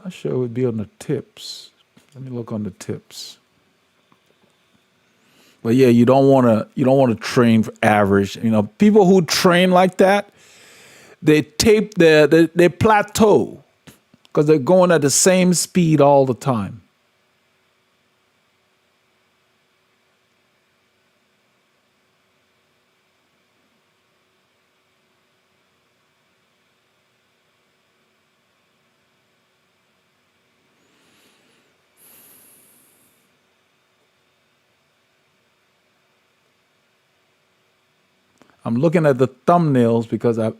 Not sure it would be on the tips. Let me look on the tips. But yeah, you don't want to train for average. You know, people who train like that, they they plateau because they're going at the same speed all the time. I'm looking at the thumbnails because I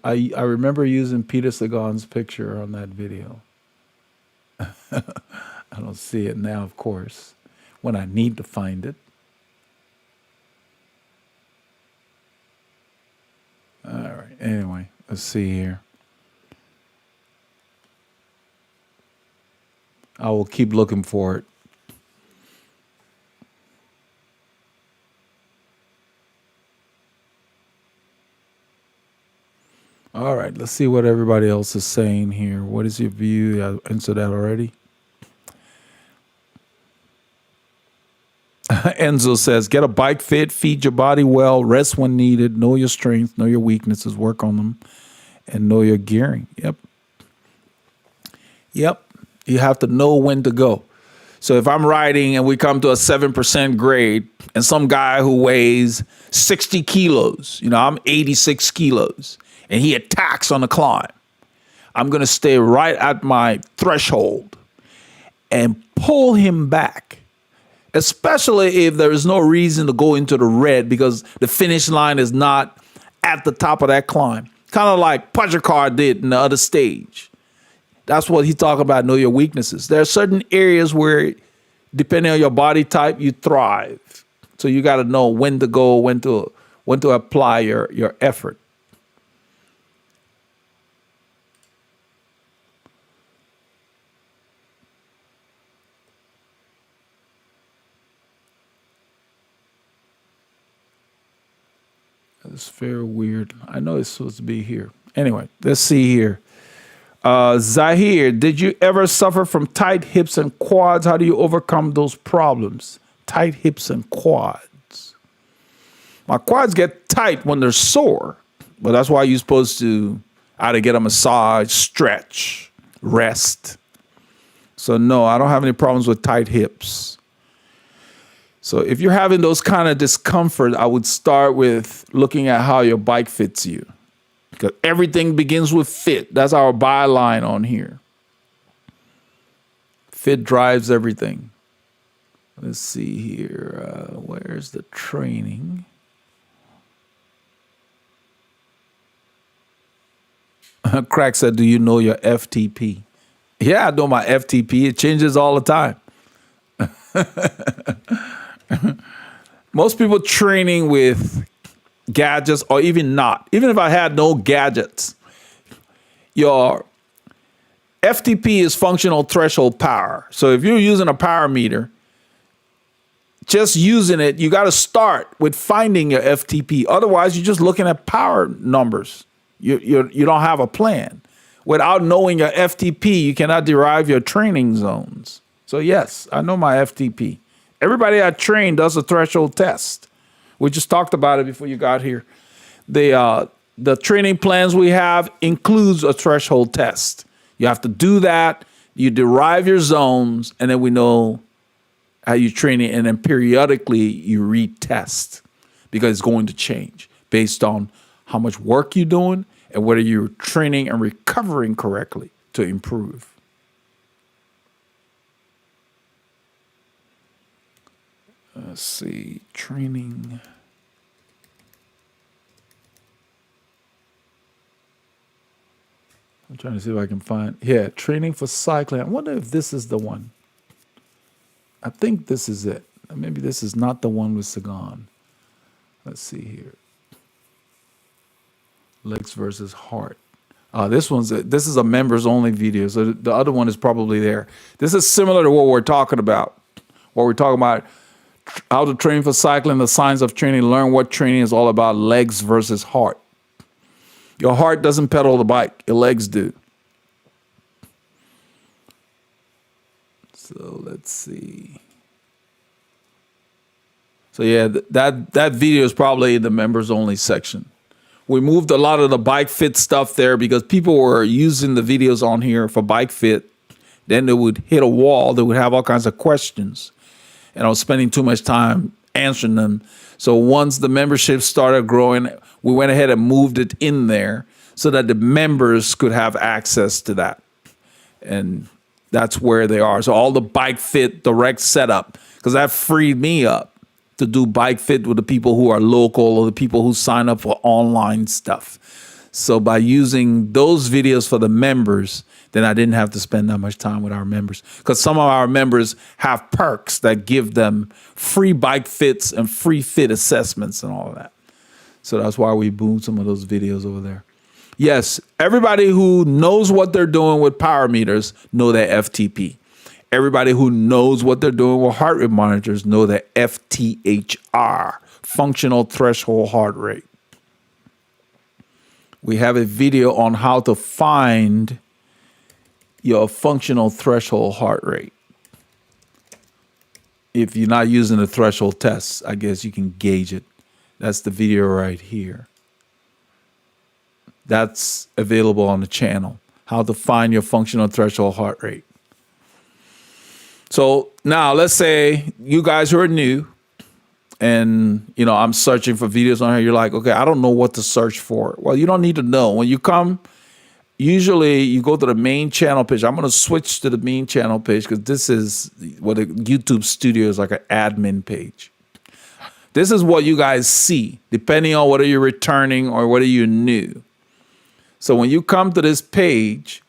remember using Peter Sagan's picture on that video. I don't see it now, of course, when I need to find it. All right, anyway, let's see here. I will keep looking for it. All right, let's see what everybody else is saying here. What is your view? I answered that already. Enzo says, get a bike fit, feed your body well, rest when needed, know your strengths, know your weaknesses, work on them, and know your gearing. Yep. You have to know when to go. So if I'm riding and we come to a 7% grade and some guy who weighs 60 kilos, you know, I'm 86 kilos, and he attacks on the climb, I'm going to stay right at my threshold and pull him back, especially if there is no reason to go into the red because the finish line is not at the top of that climb. Kind of like Pajakar did in the other stage. That's what he's talking about, know your weaknesses. There are certain areas where, depending on your body type, you thrive. So you got to know when to go, when to apply your effort. It's very weird. I know it's supposed to be here. Anyway, let's see here. Zahir, did you ever suffer from tight hips and quads? How do you overcome those problems? Tight hips and quads. My quads get tight when they're sore, but that's why you're supposed to either get a massage, stretch, rest. So no, I don't have any problems with tight hips. So if you're having those kind of discomfort, I would start with looking at how your bike fits you. Because everything begins with fit. That's our byline on here. Fit drives everything. Let's see here. Where's the training? Crack said, do you know your FTP? Yeah, I know my FTP. It changes all the time. Most people training with gadgets or even not. Even if I had no gadgets, your FTP is functional threshold power. So if you're using a power meter, just using it, you got to start with finding your FTP. Otherwise, you're just looking at power numbers. You don't have a plan. Without knowing your FTP, you cannot derive your training zones. So yes, I know my FTP. Everybody I train does a threshold test. We just talked about it before you got here. The training plans we have includes a threshold test. You have to do that. You derive your zones, and then we know how you train it. And then periodically you retest because it's going to change based on how much work you're doing and whether you're training and recovering correctly to improve. Let's see, training. I'm trying to see if I can find, yeah, training for cycling. I wonder if this is the one. I think this is it. Maybe this is not the one with Sagan. Let's see here. Legs versus heart. This is a members only video. So the other one is probably there. This is similar to what we're talking about. What we're talking about, how to train for cycling, the science of training, learn what training is all about, legs versus heart. Your heart doesn't pedal the bike, your legs do. So let's see. So yeah, that video is probably in the members only section. We moved a lot of the bike fit stuff there because people were using the videos on here for bike fit. Then they would hit a wall. They would have all kinds of questions. And I was spending too much time answering them. So once the membership started growing, we went ahead and moved it in there so that the members could have access to that. And that's where they are. So all the bike fit direct setup, because that freed me up to do bike fit with the people who are local or the people who sign up for online stuff. So by using those videos for the members, then I didn't have to spend that much time with our members, because some of our members have perks that give them free bike fits and free fit assessments and all of that. So that's why we moved some of those videos over there. Yes, everybody who knows what they're doing with power meters know their FTP. Everybody who knows what they're doing with heart rate monitors know their FTHR, functional threshold heart rate. We have a video on how to find your functional threshold heart rate. If you're not using the threshold tests, I guess you can gauge it. That's the video right here. That's available on the channel, how to find your functional threshold heart rate. So now let's say you guys who are new and, you know, I'm searching for videos on here. You're like, okay, I don't know what to search for. Well, you don't need to know. When you come, usually you go to the main channel page. I'm going to switch to the main channel page because this is what a YouTube studio is, like an admin page. This is what you guys see, depending on whether you're returning or whether you're new. So when you come to this page,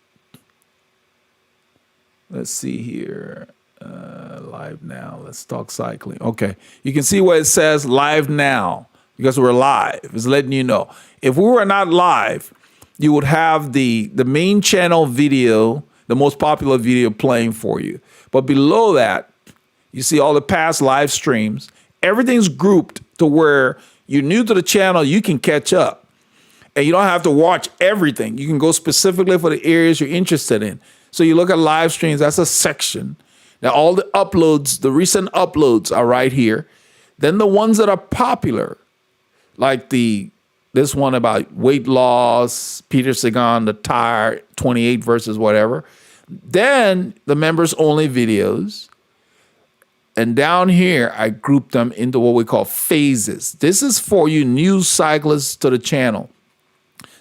let's see here. Live now. Let's talk cycling. Okay. You can see where it says live now because we're live. It's letting you know. If we were not live, you would have the main channel video, the most popular video playing for you. But below that, you see all the past live streams. Everything's grouped to where you're new to the channel, you can catch up. And you don't have to watch everything. You can go specifically for the areas you're interested in. So you look at live streams, that's a section. Now, all the uploads, the recent uploads are right here. Then the ones that are popular, like this one about weight loss, Peter Sagan, the tire, 28 versus whatever. Then the members only videos. And down here, I group them into what we call phases. This is for you new cyclists to the channel.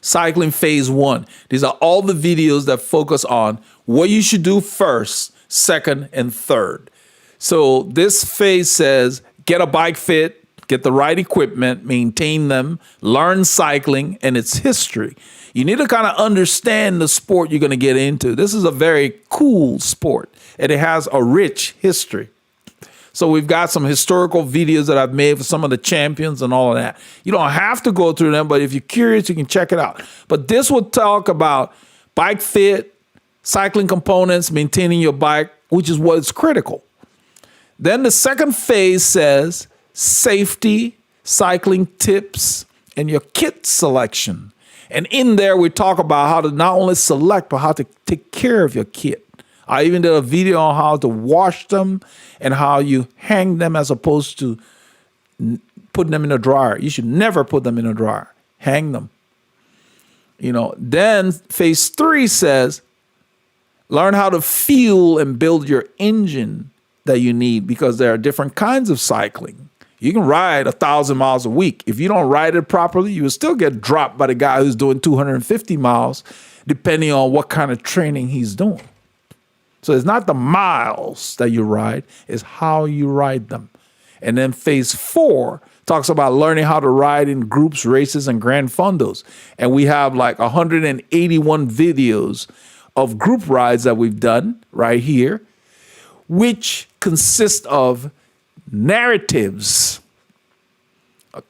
Cycling phase 1. These are all the videos that focus on what you should do first, second, and third. So this phase says, get a bike fit, get the right equipment, maintain them, learn cycling and its history. You need to kind of understand the sport you're going to get into. This is a very cool sport, and it has a rich history. So we've got some historical videos that I've made for some of the champions and all of that. You don't have to go through them, but if you're curious, you can check it out. But this will talk about bike fit, cycling components, maintaining your bike, which is what's critical. Then the second phase says safety, cycling tips, and your kit selection. And in there, we talk about how to not only select, but how to take care of your kit. I even did a video on how to wash them and how you hang them as opposed to putting them in a dryer. You should never put them in a dryer. Hang them. You know, then phase 3 says, learn how to fuel and build your engine that you need, because there are different kinds of cycling. You can ride 1,000 miles a week. If you don't ride it properly, you will still get dropped by the guy who's doing 250 miles, depending on what kind of training he's doing. So it's not the miles that you ride, it's how you ride them. And then phase 4 talks about learning how to ride in groups, races, and grand fondos. And we have like 181 videos of group rides that we've done right here, which consist of narratives,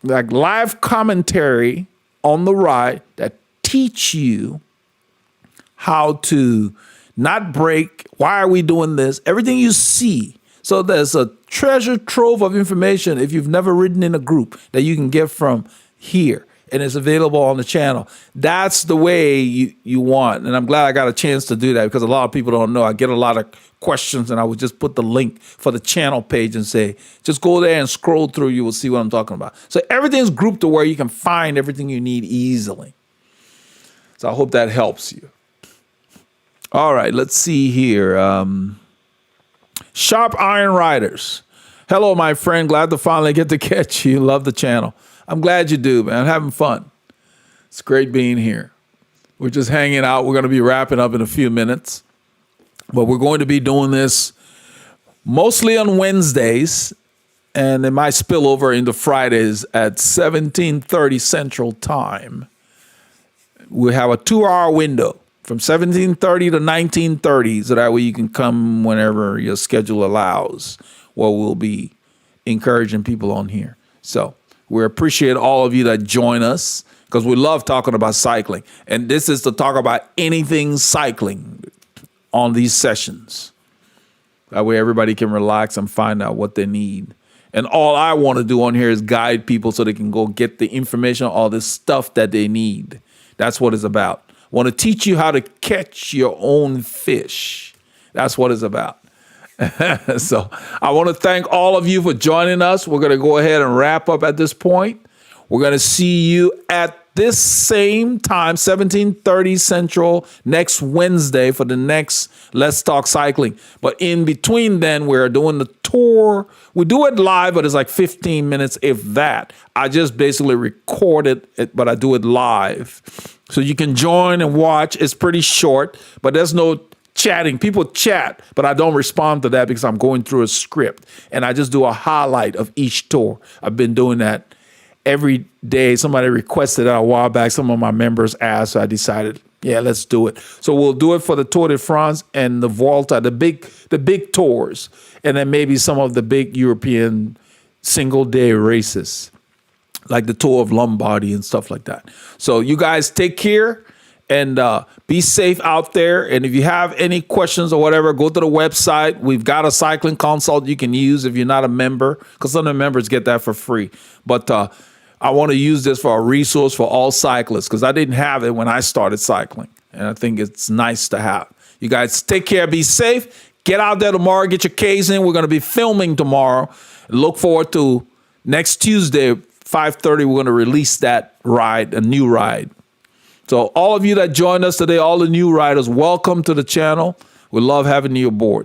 like live commentary on the ride that teach you how to not break. Why are we doing this? Everything you see. So there's a treasure trove of information if you've never ridden in a group that you can get from here. And it's available on the channel. That's the way you want. And I'm glad I got a chance to do that because a lot of people don't know. I get a lot of questions and I would just put the link for the channel page and say, just go there and scroll through. You will see what I'm talking about. So everything's grouped to where you can find everything you need easily. So I hope that helps you. All right, let's see here. Sharp Iron Riders. Hello, my friend. Glad to finally get to catch you. Love the channel. I'm glad you do, man. I'm having fun. It's great being here. We're just hanging out. We're going to be wrapping up in a few minutes. But we're going to be doing this mostly on Wednesdays, and it might spill over into Fridays at 17:30 Central Time. We have a 2-hour window from 17:30 to 19:30, so that way you can come whenever your schedule allows. Well, we'll be encouraging people on here. So we appreciate all of you that join us because we love talking about cycling. And this is to talk about anything cycling on these sessions. That way everybody can relax and find out what they need. And all I want to do on here is guide people so they can go get the information, all this stuff that they need. That's what it's about. I want to teach you how to catch your own fish. That's what it's about. So I want to thank all of you for joining us. We're going to go ahead and wrap up at this point. We're going to see you at this same time, 17:30 Central, next Wednesday for the next Let's Talk Cycling. But in between then, we're doing the tour. We do it live, but it's like 15 minutes, if that. I just basically record it, but I do it live. So you can join and watch. It's pretty short, but there's no chatting. People chat, but I don't respond to that because I'm going through a script. And I just do a highlight of each tour. I've been doing that every day. Somebody requested it a while back. Some of my members asked, so I decided, yeah, let's do it. So we'll do it for the Tour de France and the Vuelta, the big tours, and then maybe some of the big European single-day races, like the Tour of Lombardy and stuff like that. So you guys take care and be safe out there. And if you have any questions or whatever, go to the website. We've got a cycling consult you can use if you're not a member, because some of the members get that for free. But I want to use this for a resource for all cyclists because I didn't have it when I started cycling. And I think it's nice to have. You guys take care, be safe. Get out there tomorrow, get your Ks in. We're going to be filming tomorrow. Look forward to next Tuesday, 5:30, we're going to release that ride, a new ride. So all of you that joined us today, all the new riders, welcome to the channel. We love having you aboard.